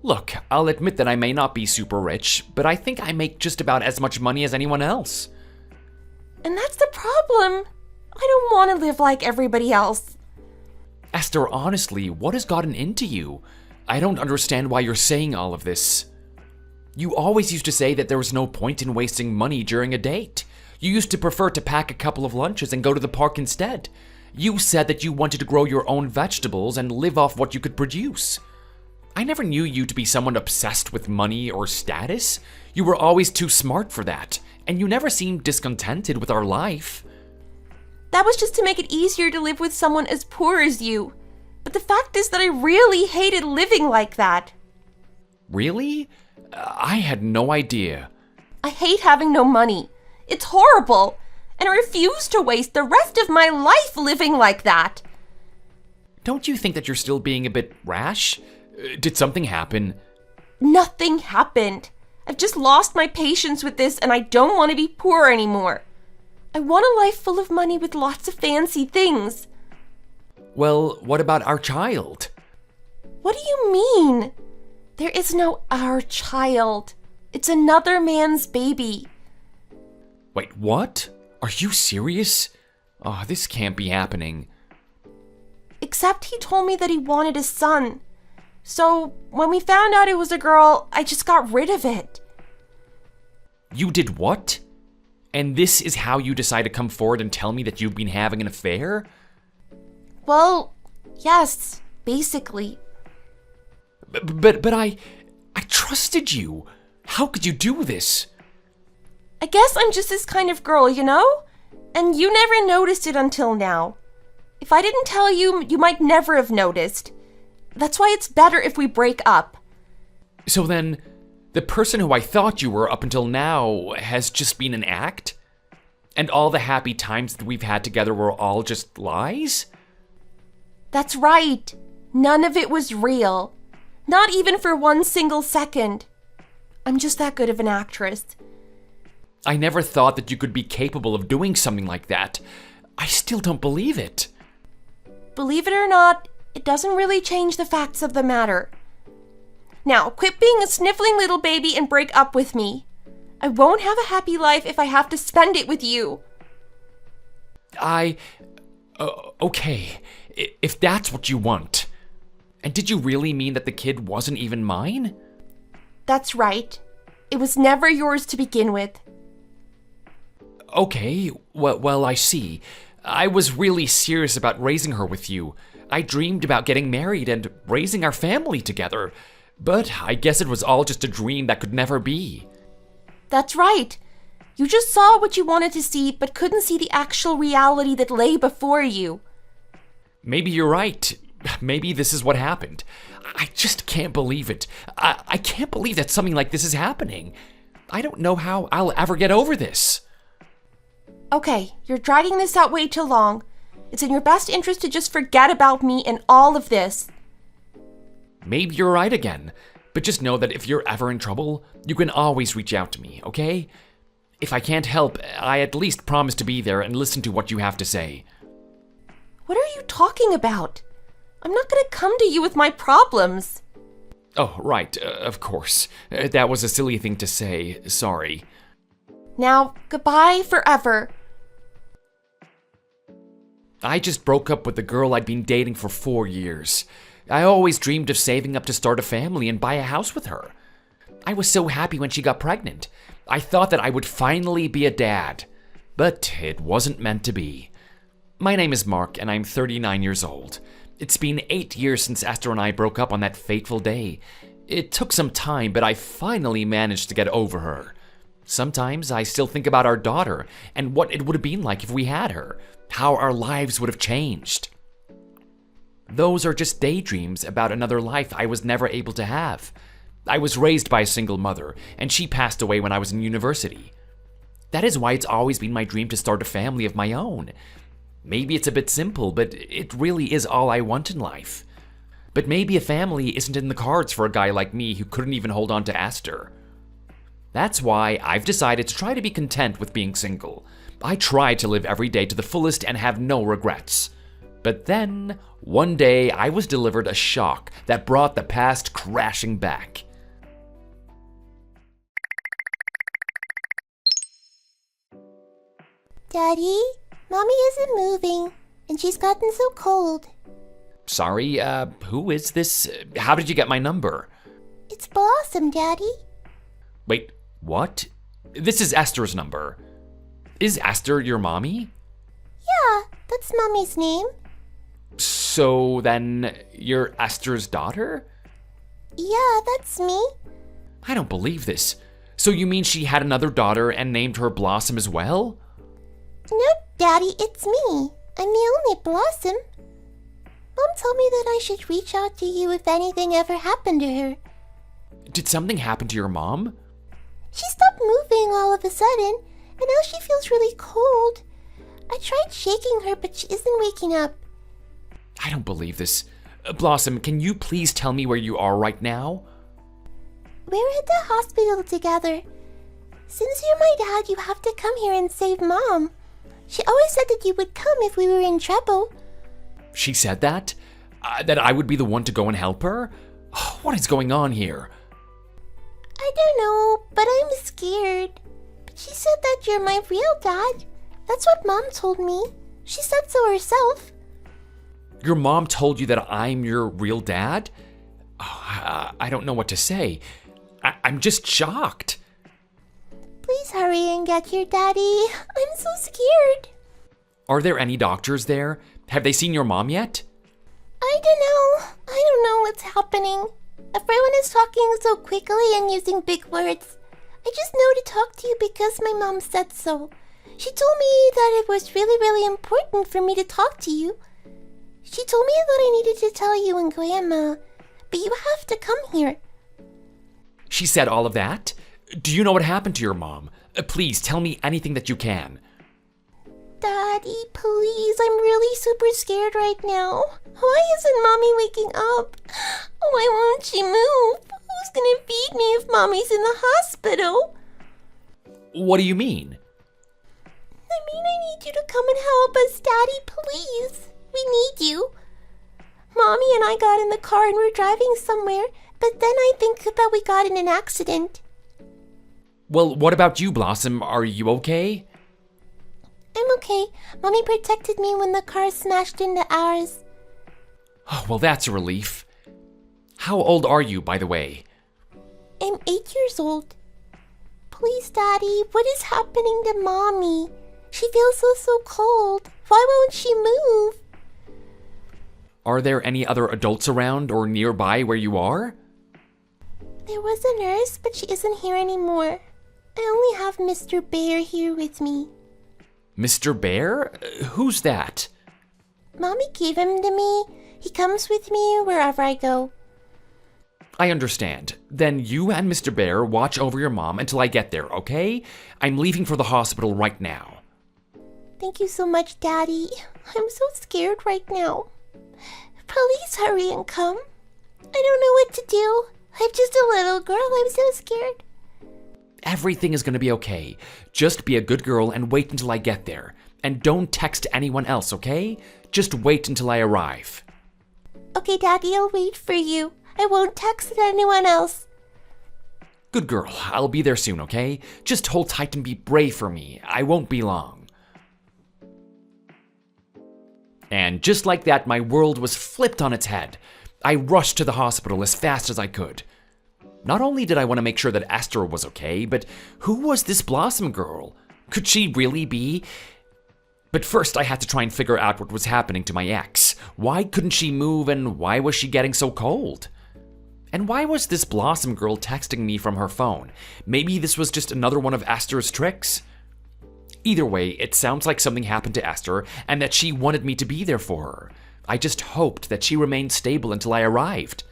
Look, I'll admit that I may not be super rich, but I think I make just about as much money as anyone else. And that's the problem. I don't want to live like everybody else. Esther, honestly, what has gotten into you? I don't understand why you're saying all of this. You always used to say that there was no point in wasting money during a date. You used to prefer to pack a couple of lunches and go to the park instead. You said that you wanted to grow your own vegetables and live off what you could produce. I never knew you to be someone obsessed with money or status. You were always too smart for that, and you never seemed discontented with our life. That was just to make it easier to live with someone as poor as you. But the fact is that I really hated living like that. Really? I had no idea. I hate having no money. It's horrible, and I refuse to waste the rest of my life living like that. Don't you think that you're still being a bit rash? Did something happen? Nothing happened. I've just lost my patience with this, and I don't want to be poor anymore. I want a life full of money with lots of fancy things. Well, what about our child? What do you mean? There is no our child. It's another man's baby. Wait, what? Are you serious? Oh, this can't be happening. Except he told me that he wanted a son. So when we found out it was a girl, I just got rid of it. You did what? And this is how you decide to come forward and tell me that you've been having an affair? Well, yes, basically. But I trusted you. How could you do this? I guess I'm just this kind of girl, you know? And you never noticed it until now. If I didn't tell you, you might never have noticed. That's why it's better if we break up. So then, the person who I thought you were up until now has just been an act? And all the happy times that we've had together were all just lies? That's right. None of it was real. Not even for 1 single second. I'm just that good of an actress. I never thought that you could be capable of doing something like that. I still don't believe it. Believe it or not, it doesn't really change the facts of the matter. Now, quit being a sniffling little baby and break up with me. I won't have a happy life if I have to spend it with you. Okay, if that's what you want. And did you really mean that the kid wasn't even mine? That's right. It was never yours to begin with. Okay, well, I see. I was really serious about raising her with you. I dreamed about getting married and raising our family together. But I guess it was all just a dream that could never be. That's right. You just saw what you wanted to see, but couldn't see the actual reality that lay before you. Maybe you're right. Maybe this is what happened. I just can't believe it. I can't believe that something like this is happening. I don't know how I'll ever get over this. Okay, you're dragging this out way too long. It's in your best interest to just forget about me and all of this. Maybe you're right again. But just know that if you're ever in trouble, you can always reach out to me, okay? If I can't help, I at least promise to be there and listen to what you have to say. What are you talking about? I'm not gonna come to you with my problems. Oh, right, of course. That was a silly thing to say. Sorry. Now, goodbye forever. I just broke up with the girl I'd been dating for 4 years. I always dreamed of saving up to start a family and buy a house with her. I was so happy when she got pregnant. I thought that I would finally be a dad. But it wasn't meant to be. My name is Mark, and I'm 39 years old. It's been 8 years since Esther and I broke up on that fateful day. It took some time, but I finally managed to get over her. Sometimes I still think about our daughter and what it would have been like if we had her, how our lives would have changed. Those are just daydreams about another life I was never able to have. I was raised by a single mother, and she passed away when I was in university. That is why it's always been my dream to start a family of my own. Maybe it's a bit simple, but it really is all I want in life. But maybe a family isn't in the cards for a guy like me who couldn't even hold on to Esther. That's why I've decided to try to be content with being single. I try to live every day to the fullest and have no regrets. But then, one day, I was delivered a shock that brought the past crashing back. Daddy, Mommy isn't moving, and she's gotten so cold. Sorry, who is this? How did you get my number? It's Blossom, Daddy. Wait, what? This is Esther's number. Is Esther your mommy? Yeah, that's Mommy's name. So then, you're Esther's daughter? Yeah, that's me. I don't believe this. So you mean she had another daughter and named her Blossom as well? No, Daddy, it's me. I'm the only Blossom. Mom told me that I should reach out to you if anything ever happened to her. Did something happen to your mom? She stopped moving all of a sudden, and now she feels really cold. I tried shaking her, but she isn't waking up. I don't believe this. Blossom, can you please tell me where you are right now? We're at the hospital together. Since you're my dad, you have to come here and save Mom. She always said that you would come if we were in trouble. She said that? That I would be the one to go and help her? What is going on here? I don't know, but I'm scared. But she said that you're my real dad. That's what Mom told me. She said so herself. Your mom told you that I'm your real dad? Oh, I don't know what to say. I'm just shocked. Please hurry and get your daddy. I'm so scared. Are there any doctors there? Have they seen your mom yet? I don't know what's happening. Everyone is talking so quickly and using big words. I just know to talk to you because my mom said so. She told me that it was really, really important for me to talk to you. She told me that I needed to tell you and Grandma, but you have to come here. She said all of that? Do you know what happened to your mom? Please tell me anything that you can. Daddy, please, I'm really super scared right now. Why isn't Mommy waking up? Why won't she move? Who's gonna feed me if Mommy's in the hospital? What do you mean? I need you to come and help us, Daddy, please. We need you. Mommy and I got in the car and we're driving somewhere, but then I think that we got in an accident. Well, what about you, Blossom? Are you okay? I'm okay. Mommy protected me when the car smashed into ours. Oh, well, that's a relief. How old are you, by the way? I'm 8 years old. Please, Daddy, what is happening to Mommy? She feels so cold. Why won't she move? Are there any other adults around or nearby where you are? There was a nurse, but she isn't here anymore. I only have Mr. Bear here with me. Mr. Bear? Who's that? Mommy gave him to me. He comes with me wherever I go. I understand. Then you and Mr. Bear watch over your mom until I get there, okay? I'm leaving for the hospital right now. Thank you so much, Daddy. I'm so scared right now. Please hurry and come. I don't know what to do. I'm just a little girl. I'm so scared. Everything is going to be okay. Just be a good girl and wait until I get there. And don't text anyone else, okay? Just wait until I arrive. Okay, Daddy, I'll wait for you. I won't text anyone else. Good girl. I'll be there soon, okay? Just hold tight and be brave for me. I won't be long. And just like that, my world was flipped on its head. I rushed to the hospital as fast as I could. Not only did I want to make sure that Esther was okay, but who was this Blossom girl? Could she really be? But first I had to try and figure out what was happening to my ex. Why couldn't she move, and why was she getting so cold? And why was this Blossom girl texting me from her phone? Maybe this was just another one of Esther's tricks? Either way, it sounds like something happened to Esther and that she wanted me to be there for her. I just hoped that she remained stable until I arrived.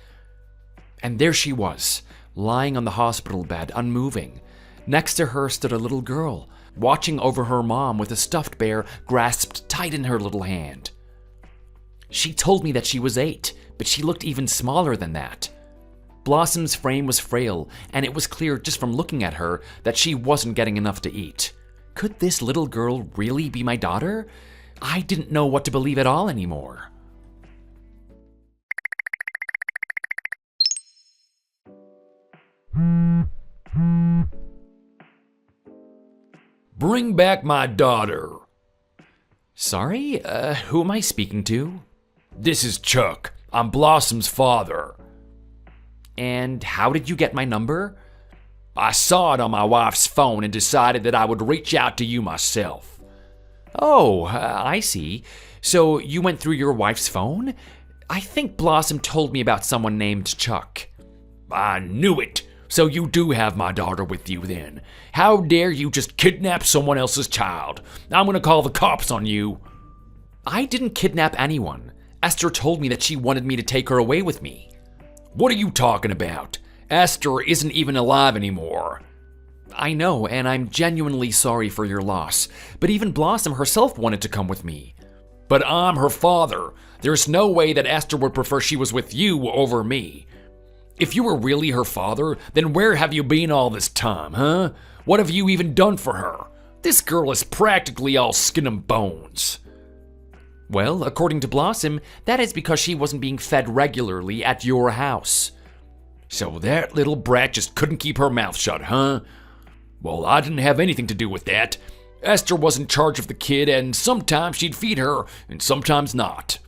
And there she was, lying on the hospital bed, unmoving. Next to her stood a little girl, watching over her mom with a stuffed bear grasped tight in her little hand. She told me that she was 8, but she looked even smaller than that. Blossom's frame was frail, and it was clear just from looking at her that she wasn't getting enough to eat. Could this little girl really be my daughter? I didn't know what to believe at all anymore. Bring back my daughter. Sorry, who am I speaking to? This is Chuck. I'm Blossom's father. And how did you get my number? I saw it on my wife's phone and decided that I would reach out to you myself. Oh, I see. So you went through your wife's phone? I think Blossom told me about someone named Chuck. I knew it. So you do have my daughter with you then. How dare you just kidnap someone else's child? I'm gonna call the cops on you. I didn't kidnap anyone. Esther told me that she wanted me to take her away with me. What are you talking about? Esther isn't even alive anymore. I know, and I'm genuinely sorry for your loss, but even Blossom herself wanted to come with me. But I'm her father. There's no way that Esther would prefer she was with you over me. If you were really her father, then where have you been all this time, huh? What have you even done for her? This girl is practically all skin and bones. Well, according to Blossom, that is because she wasn't being fed regularly at your house. So that little brat just couldn't keep her mouth shut, huh? Well, I didn't have anything to do with that. Esther was in charge of the kid, and sometimes she'd feed her, and sometimes not.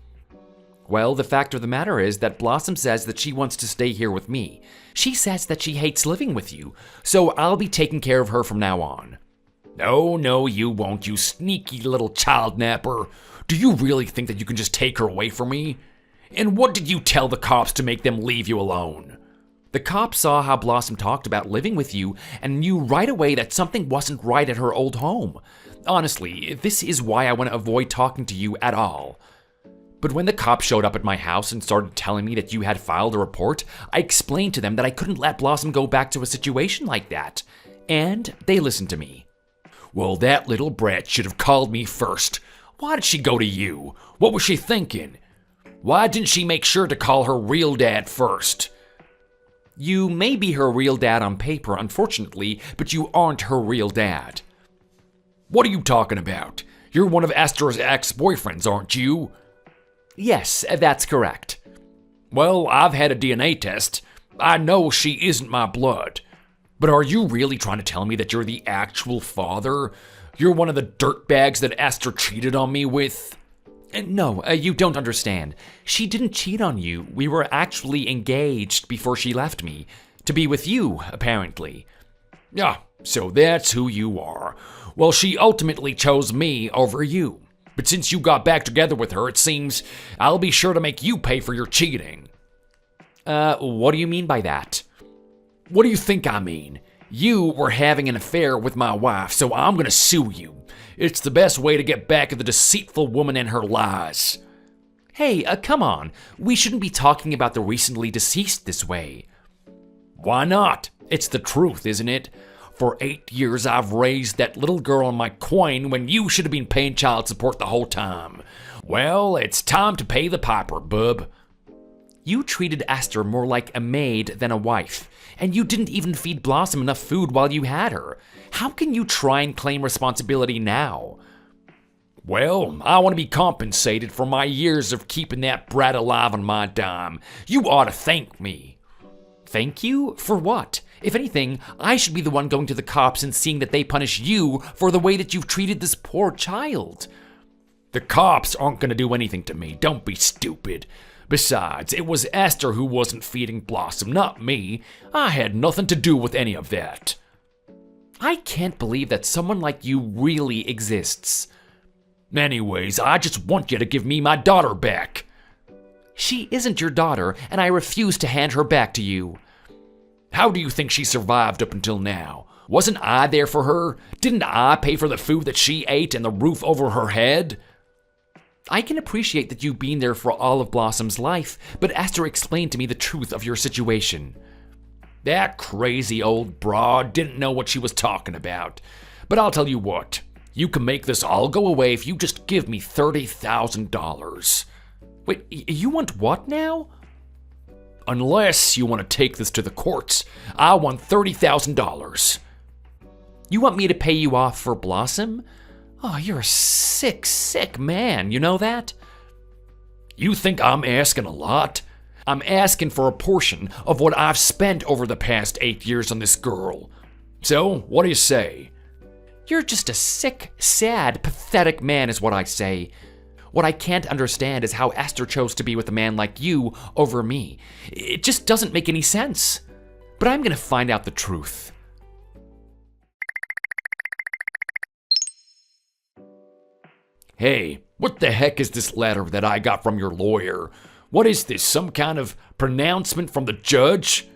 Well, the fact of the matter is that Blossom says that she wants to stay here with me. She says that she hates living with you, so I'll be taking care of her from now on. No, you won't, you sneaky little child napper. Do you really think that you can just take her away from me? And what did you tell the cops to make them leave you alone? The cops saw how Blossom talked about living with you and knew right away that something wasn't right at her old home. Honestly, this is why I want to avoid talking to you at all. But when the cops showed up at my house and started telling me that you had filed a report, I explained to them that I couldn't let Blossom go back to a situation like that. And they listened to me. Well, that little brat should have called me first. Why did she go to you? What was she thinking? Why didn't she make sure to call her real dad first? You may be her real dad on paper, unfortunately, but you aren't her real dad. What are you talking about? You're one of Esther's ex-boyfriends, aren't you? Yes, that's correct. Well, I've had a DNA test. I know she isn't my blood. But are you really trying to tell me that you're the actual father? You're one of the dirtbags that Esther cheated on me with? No, you don't understand. She didn't cheat on you. We were actually engaged before she left me. To be with you, apparently. Ah, so that's who you are. Well, she ultimately chose me over you. But since you got back together with her, it seems I'll be sure to make you pay for your cheating. What do you mean by that? What do you think I mean? You were having an affair with my wife, so I'm gonna sue you. It's the best way to get back at the deceitful woman and her lies. Hey, come on. We shouldn't be talking about the recently deceased this way. Why not? It's the truth, isn't it? For 8 years, I've raised that little girl on my coin when you should have been paying child support the whole time. Well, it's time to pay the piper, bub. You treated Esther more like a maid than a wife, and you didn't even feed Blossom enough food while you had her. How can you try and claim responsibility now? Well, I want to be compensated for my years of keeping that brat alive on my dime. You ought to thank me. Thank you? For what? If anything, I should be the one going to the cops and seeing that they punish you for the way that you've treated this poor child. The cops aren't going to do anything to me. Don't be stupid. Besides, it was Esther who wasn't feeding Blossom, not me. I had nothing to do with any of that. I can't believe that someone like you really exists. Anyways, I just want you to give me my daughter back. She isn't your daughter, and I refuse to hand her back to you. How do you think she survived up until now? Wasn't I there for her? Didn't I pay for the food that she ate and the roof over her head? I can appreciate that you've been there for all of Blossom's life, but Esther explained to me the truth of your situation. That crazy old broad didn't know what she was talking about. But I'll tell you what, you can make this all go away if you just give me $30,000. Wait, you want what now? Unless you want to take this to the courts, I want $30,000. You want me to pay you off for Blossom? Oh, you're a sick, sick man, you know that? You think I'm asking a lot? I'm asking for a portion of what I've spent over the past 8 years on this girl. So, what do you say? You're just a sick, sad, pathetic man is what I say. What I can't understand is how Esther chose to be with a man like you over me. It just doesn't make any sense. But I'm gonna find out the truth. Hey, what the heck is this letter that I got from your lawyer? What is this, some kind of pronouncement from the judge?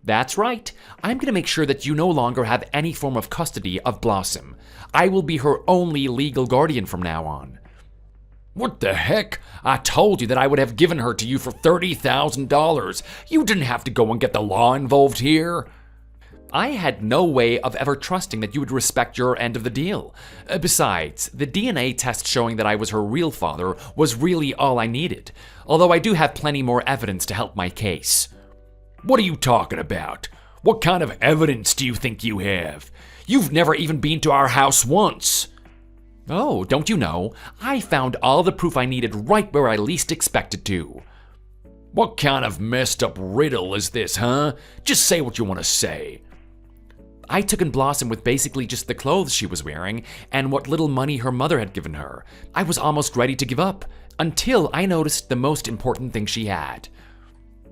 That's right. I'm gonna make sure that you no longer have any form of custody of Blossom. I will be her only legal guardian from now on. What the heck? I told you that I would have given her to you for $30,000. You didn't have to go and get the law involved here. I had no way of ever trusting that you would respect your end of the deal. Besides, the DNA test showing that I was her real father was really all I needed, although I do have plenty more evidence to help my case. What are you talking about? What kind of evidence do you think you have? You've never even been to our house once. Oh, don't you know? I found all the proof I needed right where I least expected to. What kind of messed up riddle is this, huh? Just say what you want to say. I took in Blossom with basically just the clothes she was wearing and what little money her mother had given her. I was almost ready to give up, until I noticed the most important thing she had.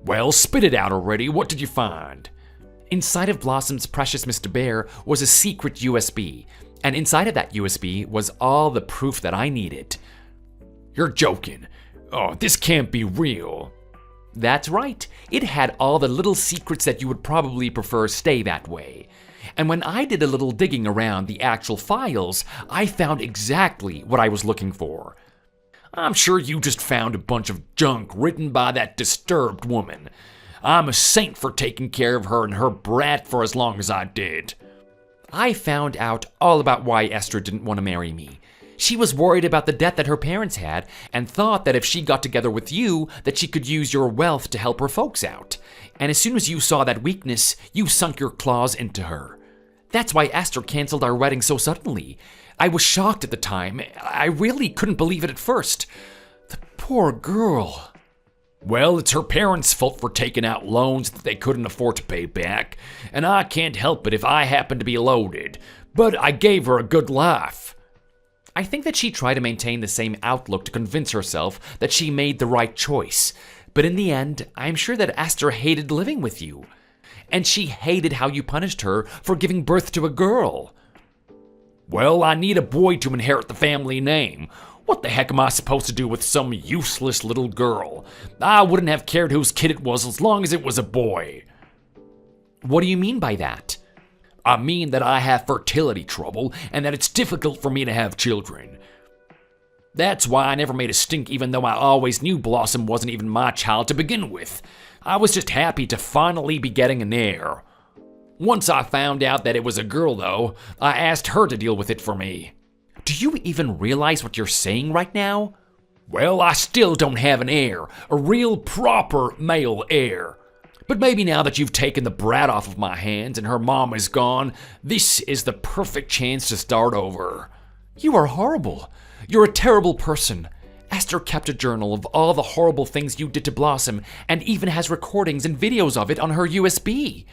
Well, spit it out already. What did you find? Inside of Blossom's precious Mr. Bear was a secret USB, and inside of that USB was all the proof that I needed. You're joking. Oh, this can't be real. That's right. It had all the little secrets that you would probably prefer stay that way. And when I did a little digging around the actual files, I found exactly what I was looking for. I'm sure you just found a bunch of junk written by that disturbed woman. I'm a saint for taking care of her and her brat for as long as I did. I found out all about why Esther didn't want to marry me. She was worried about the debt that her parents had and thought that if she got together with you, that she could use your wealth to help her folks out. And as soon as you saw that weakness, you sunk your claws into her. That's why Esther canceled our wedding so suddenly. I was shocked at the time. I really couldn't believe it at first. The poor girl. Well, it's her parents' fault for taking out loans that they couldn't afford to pay back, and I can't help it if I happen to be loaded, but I gave her a good life. I think that she tried to maintain the same outlook to convince herself that she made the right choice, but in the end, I'm sure that Esther hated living with you. And she hated how you punished her for giving birth to a girl. Well, I need a boy to inherit the family name. What the heck am I supposed to do with some useless little girl? I wouldn't have cared whose kid it was as long as it was a boy. What do you mean by that? I mean that I have fertility trouble and that it's difficult for me to have children. That's why I never made a stink even though I always knew Blossom wasn't even my child to begin with. I was just happy to finally be getting an heir. Once I found out that it was a girl though, I asked her to deal with it for me. Do you even realize what you're saying right now? Well, I still don't have an heir, a real proper male heir. But maybe now that you've taken the brat off of my hands and her mom is gone, this is the perfect chance to start over. You are horrible. You're a terrible person. Esther kept a journal of all the horrible things you did to Blossom and even has recordings and videos of it on her USB.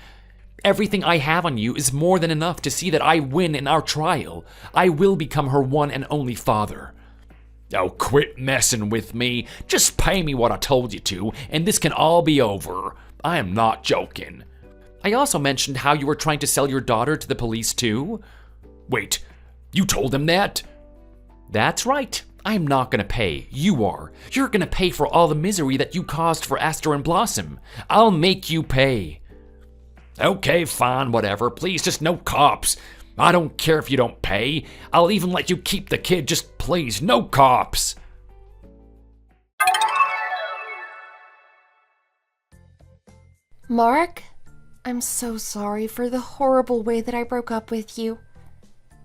Everything I have on you is more than enough to see that I win in our trial. I will become her one and only father. Oh, quit messing with me. Just pay me what I told you to, and this can all be over. I am not joking. I also mentioned how you were trying to sell your daughter to the police too. Wait, you told them that? That's right. I'm not gonna pay. You are. You're gonna pay for all the misery that you caused for Esther and Blossom. I'll make you pay. Okay, fine, whatever. Please, just no cops. I don't care if you don't pay. I'll even let you keep the kid. Just please, no cops. Mark, I'm so sorry for the horrible way that I broke up with you.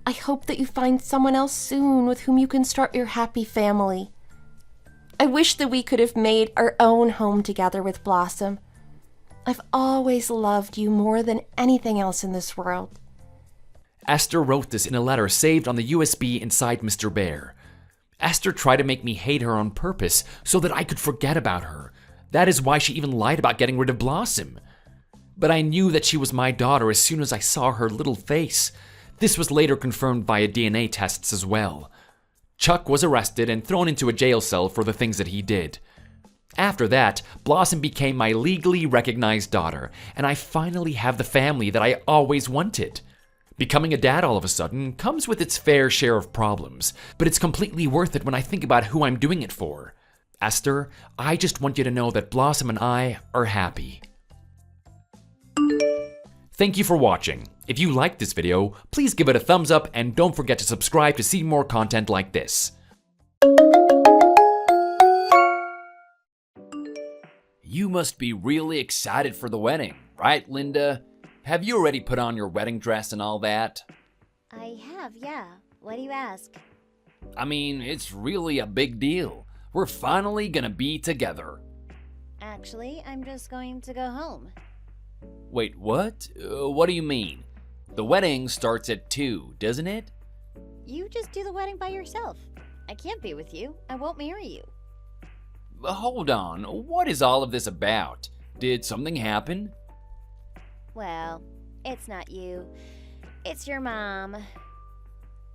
I hope that you find someone else soon with whom you can start your happy family. I wish that we could have made our own home together with Blossom. I've always loved you more than anything else in this world. Esther wrote this in a letter saved on the USB inside Mr. Bear. Esther tried to make me hate her on purpose so that I could forget about her. That is why she even lied about getting rid of Blossom. But I knew that she was my daughter as soon as I saw her little face. This was later confirmed via DNA tests as well. Chuck was arrested and thrown into a jail cell for the things that he did. After that, Blossom became my legally recognized daughter, and I finally have the family that I always wanted. Becoming a dad all of a sudden comes with its fair share of problems, but it's completely worth it when I think about who I'm doing it for. Esther, I just want you to know that Blossom and I are happy. Thank you for watching. If you liked this video, please give it a thumbs up and don't forget to subscribe to see more content like this. You must be really excited for the wedding, right, Linda? Have you already put on your wedding dress and all that? I have, yeah. Why do you ask? I mean, it's really a big deal. We're finally gonna be together. Actually, I'm just going to go home. Wait, what? What do you mean? The wedding starts at 2, doesn't it? You just do the wedding by yourself. I can't be with you. I won't marry you. Hold on, what is all of this about? Did something happen? Well, it's not you. It's your mom.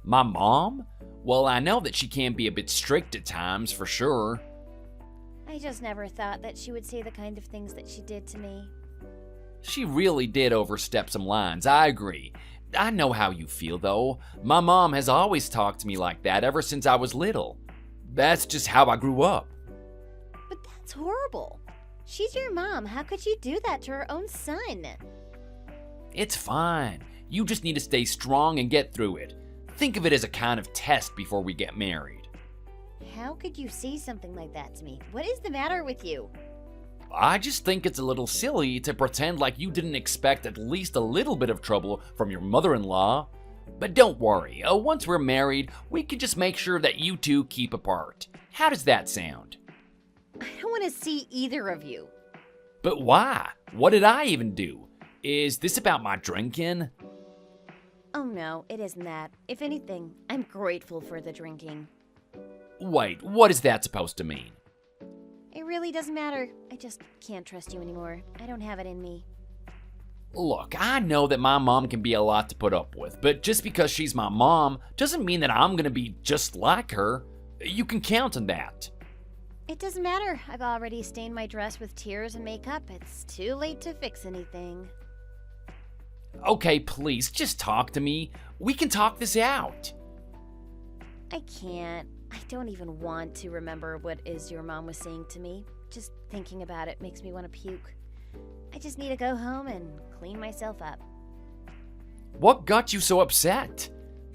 My mom? Well, I know that she can be a bit strict at times, for sure. I just never thought that she would say the kind of things that she did to me. She really did overstep some lines, I agree. I know how you feel, though. My mom has always talked to me like that ever since I was little. That's just how I grew up. But that's horrible. She's your mom. How could you do that to her own son? It's fine. You just need to stay strong and get through it. Think of it as a kind of test before we get married. How could you say something like that to me? What is the matter with you? I just think it's a little silly to pretend like you didn't expect at least a little bit of trouble from your mother-in-law. But don't worry, once we're married, we can just make sure that you two keep apart. How does that sound? I don't want to see either of you. But why? What did I even do? Is this about my drinking? Oh no, it isn't that. If anything, I'm grateful for the drinking. Wait, what is that supposed to mean? It really doesn't matter. I just can't trust you anymore. I don't have it in me. Look, I know that my mom can be a lot to put up with, but just because she's my mom doesn't mean that I'm gonna be just like her. You can count on that. It doesn't matter. I've already stained my dress with tears and makeup. It's too late to fix anything. Okay, please, just talk to me. We can talk this out. I can't. I don't even want to remember what is your mom was saying to me. Just thinking about it makes me want to puke. I just need to go home and clean myself up. What got you so upset?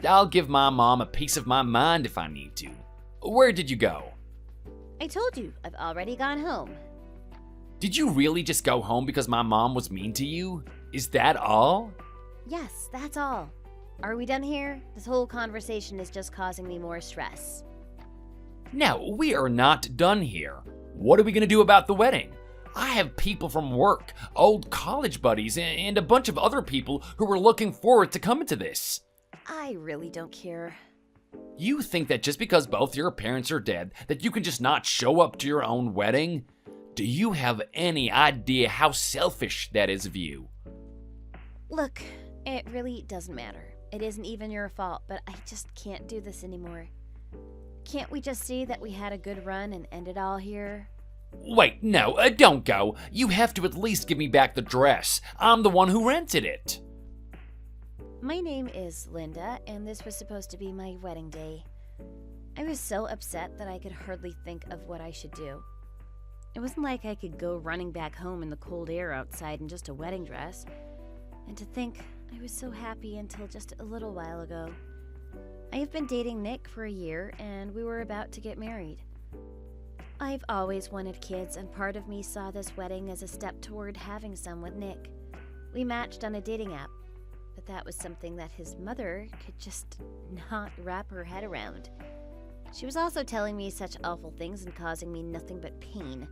I'll give my mom a piece of my mind if I need to. Where did you go? I told you, I've already gone home. Did you really just go home because my mom was mean to you? Is that all? Yes, that's all. Are we done here? This whole conversation is just causing me more stress. No, we are not done here. What are we gonna do about the wedding? I have people from work, old college buddies, and a bunch of other people who are looking forward to coming to this. I really don't care. You think that just because both your parents are dead, that you can just not show up to your own wedding? Do you have any idea how selfish that is of you? Look, it really doesn't matter. It isn't even your fault, but I just can't do this anymore. Can't we just see that we had a good run and end it all here? Wait, no, don't go. You have to at least give me back the dress. I'm the one who rented it. My name is Linda, and this was supposed to be my wedding day. I was so upset that I could hardly think of what I should do. It wasn't like I could go running back home in the cold air outside in just a wedding dress. And to think, I was so happy until just a little while ago. I have been dating Nick for a year, and we were about to get married. I've always wanted kids, and part of me saw this wedding as a step toward having some with Nick. We matched on a dating app, but that was something that his mother could just not wrap her head around. She was also telling me such awful things and causing me nothing but pain.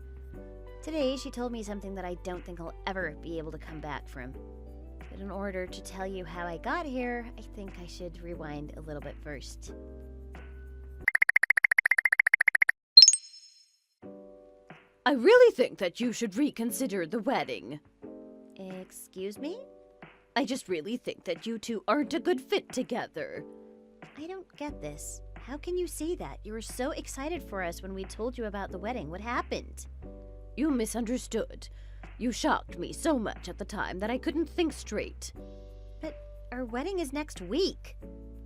Today, she told me something that I don't think I'll ever be able to come back from. But in order to tell you how I got here, I think I should rewind a little bit first. I really think that you should reconsider the wedding. Excuse me? I just really think that you two aren't a good fit together. I don't get this. How can you say that? You were so excited for us when we told you about the wedding. What happened? You misunderstood. You shocked me so much at the time that I couldn't think straight. But our wedding is next week.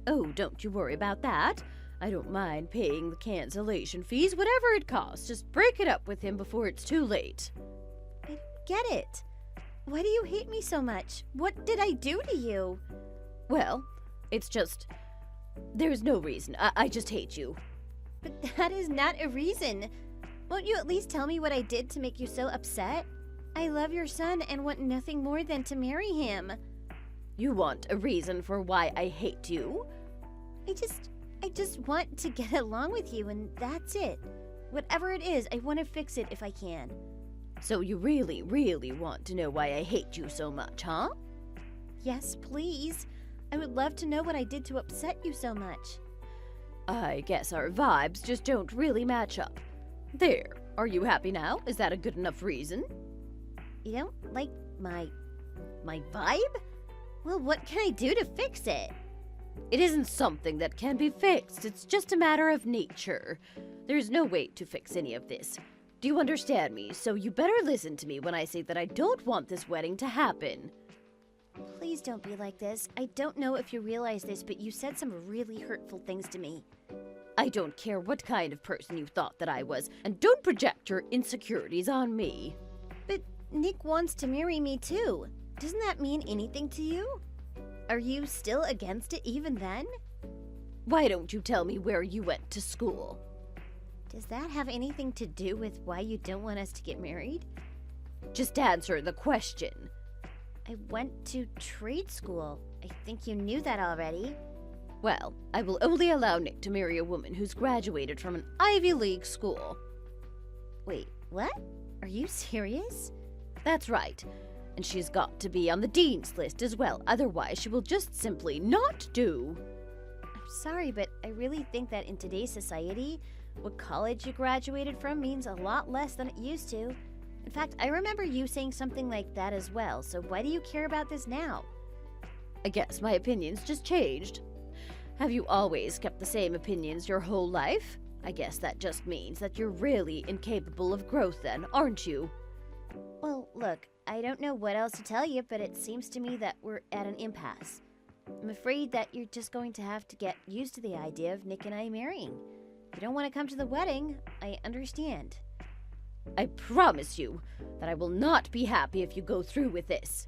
Oh, don't you worry about that. I don't mind paying the cancellation fees, whatever it costs. Just break it up with him before it's too late. I don't get it. Why do you hate me so much? What did I do to you? Well, it's just... There's no reason. I just hate you. But that is not a reason. Won't you at least tell me what I did to make you so upset? I love your son and want nothing more than to marry him. You want a reason for why I hate you? I just want to get along with you, and that's it. Whatever it is, I want to fix it if I can. So you really, really want to know why I hate you so much, huh? Yes, please. I would love to know what I did to upset you so much. I guess our vibes just don't really match up. There. Are you happy now? Is that a good enough reason? You don't like my vibe? Well, what can I do to fix it? It isn't something that can be fixed. It's just a matter of nature. There's no way to fix any of this. Do you understand me? So you better listen to me when I say that I don't want this wedding to happen. Please don't be like this. I don't know if you realize this, but you said some really hurtful things to me. I don't care what kind of person you thought that I was, and don't project your insecurities on me. But Nick wants to marry me too. Doesn't that mean anything to you? Are you still against it even then? Why don't you tell me where you went to school? Does that have anything to do with why you don't want us to get married? Just answer the question. I went to trade school. I think you knew that already. Well, I will only allow Nick to marry a woman who's graduated from an Ivy League school. Wait, what? Are you serious? That's right. And she's got to be on the dean's list as well, otherwise she will just simply not do. I'm sorry, but I really think that in today's society, What college you graduated from means a lot less than it used to. In fact, I remember you saying something like that as well, so why do you care about this now? I guess my opinions just changed. Have you always kept the same opinions your whole life? I guess that just means that you're really incapable of growth then, aren't you? Well, look, I don't know what else to tell you, but it seems to me that we're at an impasse. I'm afraid that you're just going to have to get used to the idea of Nick and I marrying. If you don't want to come to the wedding, I understand. I promise you that I will not be happy if you go through with this.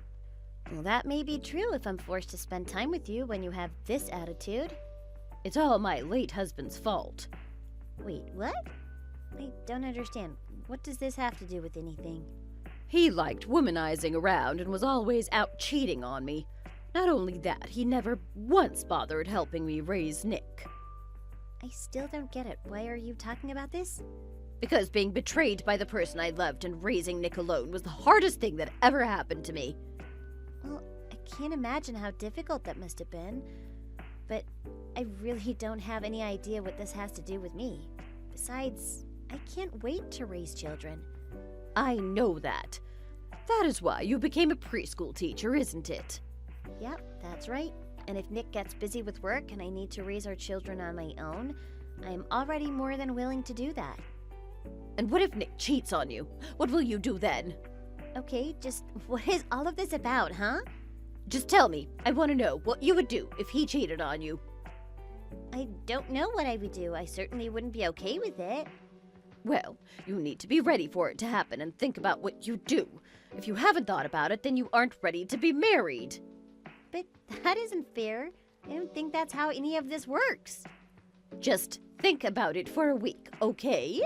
Well, that may be true if I'm forced to spend time with you when you have this attitude. It's all my late husband's fault. Wait, what? I don't understand. What does this have to do with anything? He liked womanizing around and was always out cheating on me. Not only that, he never once bothered helping me raise Nick. I still don't get it. Why are you talking about this? Because being betrayed by the person I loved and raising Nick alone was the hardest thing that ever happened to me. Well, I can't imagine how difficult that must have been. But I really don't have any idea what this has to do with me. Besides, I can't wait to raise children. I know that. That is why you became a preschool teacher, isn't it? Yep, that's right. And if Nick gets busy with work and I need to raise our children on my own, I am already more than willing to do that. And what if Nick cheats on you? What will you do then? Okay, just what is all of this about, huh? Just tell me. I want to know what you would do if he cheated on you. I don't know what I would do. I certainly wouldn't be okay with it. Well, you need to be ready for it to happen and think about what you do. If you haven't thought about it, then you aren't ready to be married. But that isn't fair. I don't think that's how any of this works. Just think about it for a week, okay?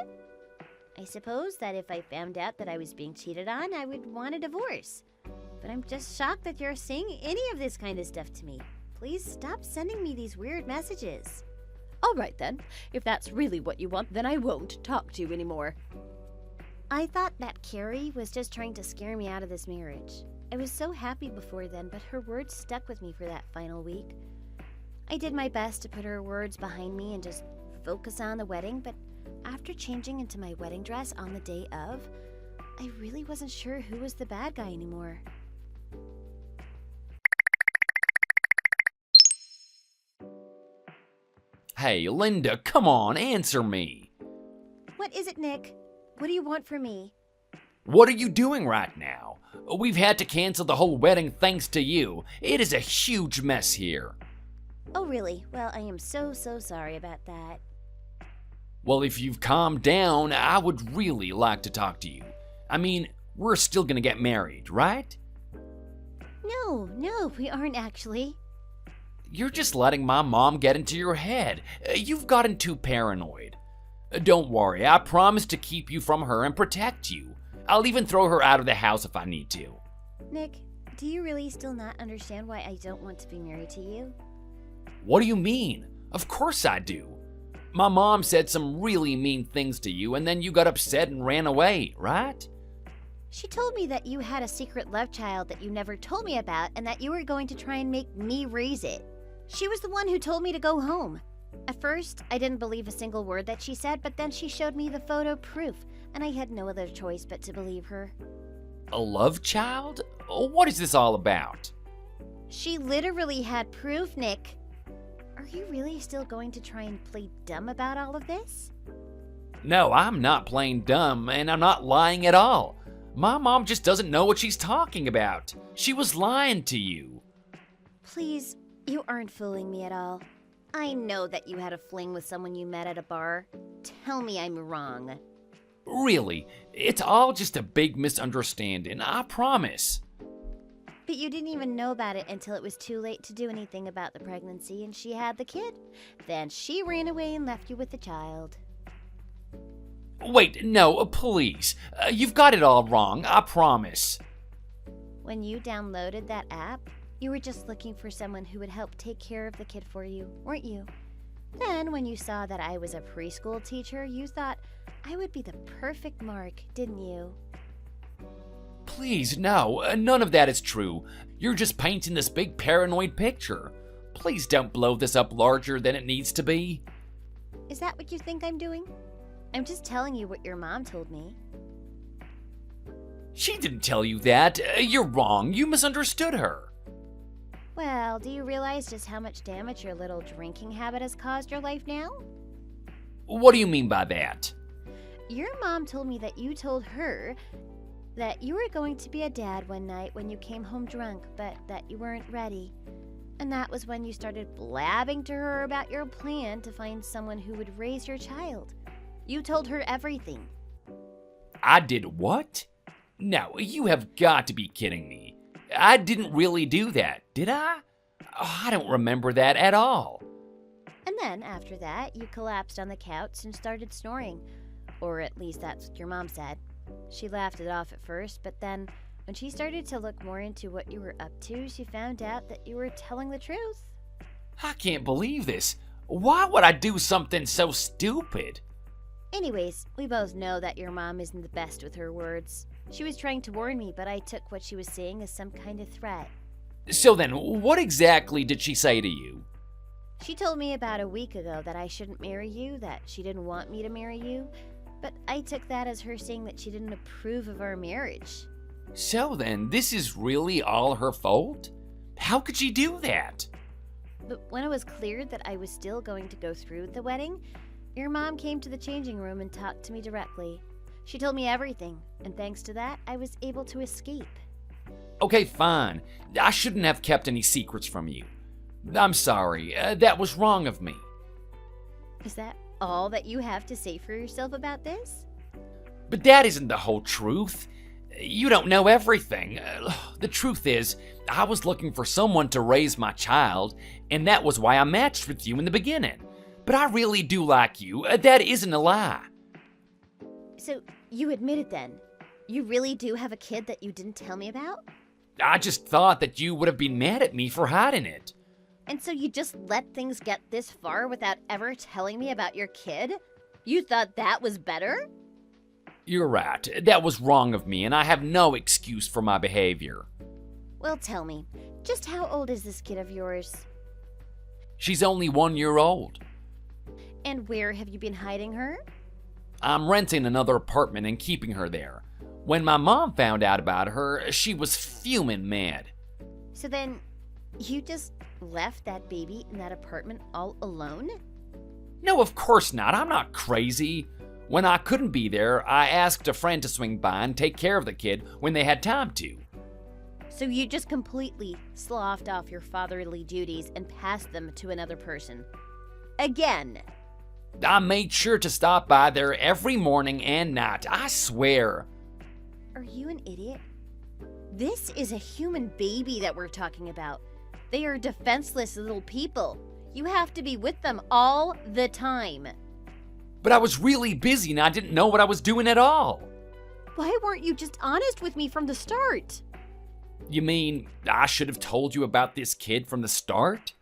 I suppose that if I found out that I was being cheated on, I would want a divorce. But I'm just shocked that you're saying any of this kind of stuff to me. Please stop sending me these weird messages. All right then. If that's really what you want, then I won't talk to you anymore. I thought that Carrie was just trying to scare me out of this marriage. I was so happy before then, but her words stuck with me for that final week. I did my best to put her words behind me and just focus on the wedding, but after changing into my wedding dress on the day of, I really wasn't sure who was the bad guy anymore. Hey, Linda, come on, answer me. What is it, Nick? What do you want from me? What are you doing right now? We've had to cancel the whole wedding thanks to you. It is a huge mess here. Oh, really? Well, I am so sorry about that. Well, if you've calmed down, I would really like to talk to you. I mean, we're still gonna get married, right? No, we aren't actually. You're just letting my mom get into your head. You've gotten too paranoid. Don't worry, I promise to keep you from her and protect you. I'll even throw her out of the house if I need to. Nick, do you really still not understand why I don't want to be married to you? What do you mean? Of course I do. My mom said some really mean things to you and then you got upset and ran away, right? She told me that you had a secret love child that you never told me about and that you were going to try and make me raise it. She was the one who told me to go home. At first, I didn't believe a single word that she said, but then she showed me the photo proof, and I had no other choice but to believe her. A love child? What is this all about? She literally had proof, Nick. Are you really still going to try and play dumb about all of this? No, I'm not playing dumb, and I'm not lying at all. My mom just doesn't know what she's talking about. She was lying to you. Please, you aren't fooling me at all. I know that you had a fling with someone you met at a bar. Tell me I'm wrong. Really, it's all just a big misunderstanding, I promise. But you didn't even know about it until it was too late to do anything about the pregnancy and she had the kid. Then she ran away and left you with the child. Wait, no, please. You've got it all wrong, I promise. When you downloaded that app, you were just looking for someone who would help take care of the kid for you, weren't you? Then, when you saw that I was a preschool teacher, you thought I would be the perfect mark, didn't you? Please, no, none of that is true. You're just painting this big paranoid picture. Please don't blow this up larger than it needs to be. Is that what you think I'm doing? I'm just telling you what your mom told me. She didn't tell you that. You're wrong. You misunderstood her. Well, do you realize just how much damage your little drinking habit has caused your life now? What do you mean by that? Your mom told me that you told her that you were going to be a dad one night when you came home drunk, but that you weren't ready. And that was when you started blabbing to her about your plan to find someone who would raise your child. You told her everything. I did what? No, you have got to be kidding me. I didn't really do that, did I? Oh, I don't remember that at all. And then, after that, you collapsed on the couch and started snoring. Or at least that's what your mom said. She laughed it off at first, but then, when she started to look more into what you were up to, she found out that you were telling the truth. I can't believe this. Why would I do something so stupid? Anyways, we both know that your mom isn't the best with her words. She was trying to warn me, but I took what she was saying as some kind of threat. So then, what exactly did she say to you? She told me about a week ago that I shouldn't marry you, that she didn't want me to marry you, but I took that as her saying that she didn't approve of our marriage. So then, this is really all her fault? How could she do that? But when it was clear that I was still going to go through with the wedding, your mom came to the changing room and talked to me directly. She told me everything, and thanks to that, I was able to escape. Okay, fine. I shouldn't have kept any secrets from you. I'm sorry. That was wrong of me. Is that all that you have to say for yourself about this? But that isn't the whole truth. You don't know everything. The truth is, I was looking for someone to raise my child, and that was why I matched with you in the beginning. But I really do like you. That isn't a lie. So, you admit it then? You really do have a kid that you didn't tell me about? I just thought that you would have been mad at me for hiding it. And so you just let things get this far without ever telling me about your kid? You thought that was better? You're right. That was wrong of me, and I have no excuse for my behavior. Well, tell me, just how old is this kid of yours? She's only 1 year old. And where have you been hiding her? I'm renting another apartment and keeping her there. When my mom found out about her, she was fuming mad. So then, you just left that baby in that apartment all alone? No, of course not. I'm not crazy. When I couldn't be there, I asked a friend to swing by and take care of the kid when they had time to. So you just completely sloughed off your fatherly duties and passed them to another person. Again. I made sure to stop by there every morning and night, I swear. Are you an idiot? This is a human baby that we're talking about. They are defenseless little people. You have to be with them all the time. But I was really busy and I didn't know what I was doing at all. Why weren't you just honest with me from the start? You mean I should have told you about this kid from the start?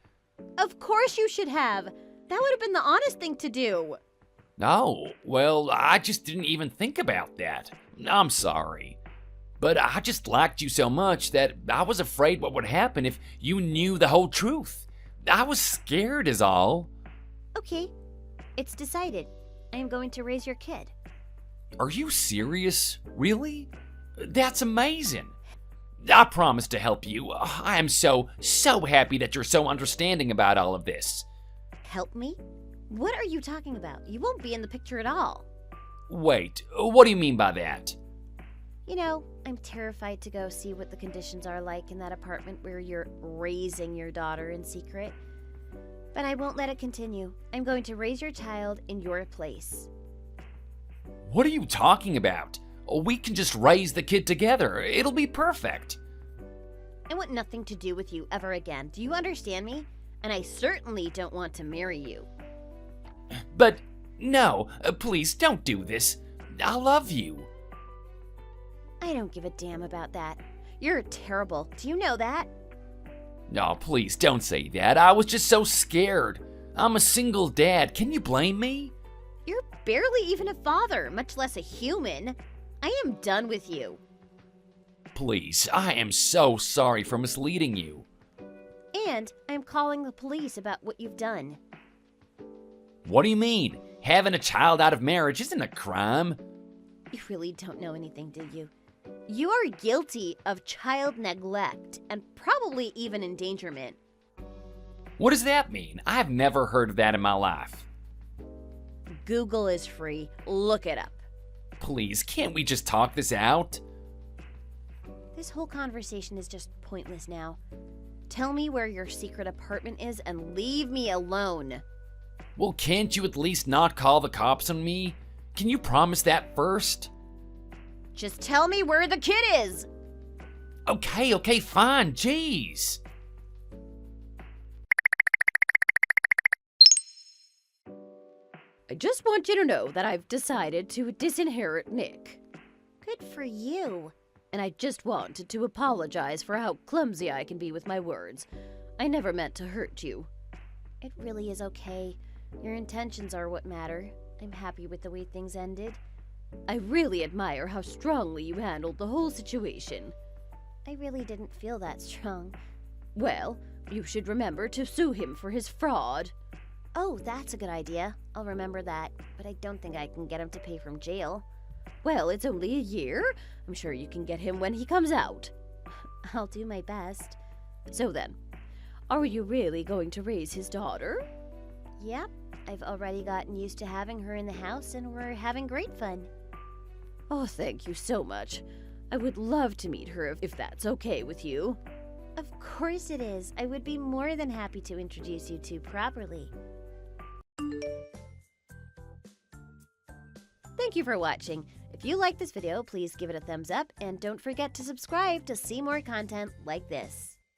Of course you should have. That would have been the honest thing to do. No, well, I just didn't even think about that. I'm sorry. But I just liked you so much that I was afraid what would happen if you knew the whole truth. I was scared is all. Okay, it's decided. I am going to raise your kid. Are you serious? Really? That's amazing. I promise to help you. I am so happy that you're so understanding about all of this. Help me? What are you talking about? You won't be in the picture at all. Wait, what do you mean by that? You know, I'm terrified to go see what the conditions are like in that apartment where you're raising your daughter in secret. But I won't let it continue. I'm going to raise your child in your place. What are you talking about? We can just raise the kid together. It'll be perfect. I want nothing to do with you ever again. Do you understand me? And I certainly don't want to marry you. But no, please don't do this. I love you. I don't give a damn about that. You're terrible. Do you know that? No, please don't say that. I was just so scared. I'm a single dad. Can you blame me? You're barely even a father, much less a human. I am done with you. Please, I am so sorry for misleading you. And I'm calling the police about what you've done. What do you mean? Having a child out of marriage isn't a crime. You really don't know anything, do you? You are guilty of child neglect and probably even endangerment. What does that mean? I've never heard of that in my life. Google is free. Look it up. Please, can't we just talk this out? This whole conversation is just pointless now. Tell me where your secret apartment is and leave me alone. Well, can't you at least not call the cops on me? Can you promise that first? Just tell me where the kid is. Okay, fine, jeez. I just want you to know that I've decided to disinherit Nick. Good for you. And I just wanted to apologize for how clumsy I can be with my words. I never meant to hurt you. It really is okay. Your intentions are what matter. I'm happy with the way things ended. I really admire how strongly you handled the whole situation. I really didn't feel that strong. Well, you should remember to sue him for his fraud. Oh, that's a good idea. I'll remember that, but I don't think I can get him to pay from jail. Well, it's only a year. I'm sure you can get him when he comes out. I'll do my best. So then, are you really going to raise his daughter? Yep. I've already gotten used to having her in the house, and we're having great fun. Oh, thank you so much. I would love to meet her if that's okay with you. Of course it is. I would be more than happy to introduce you two properly. Thank you for watching. If you like this video, please give it a thumbs up and don't forget to subscribe to see more content like this.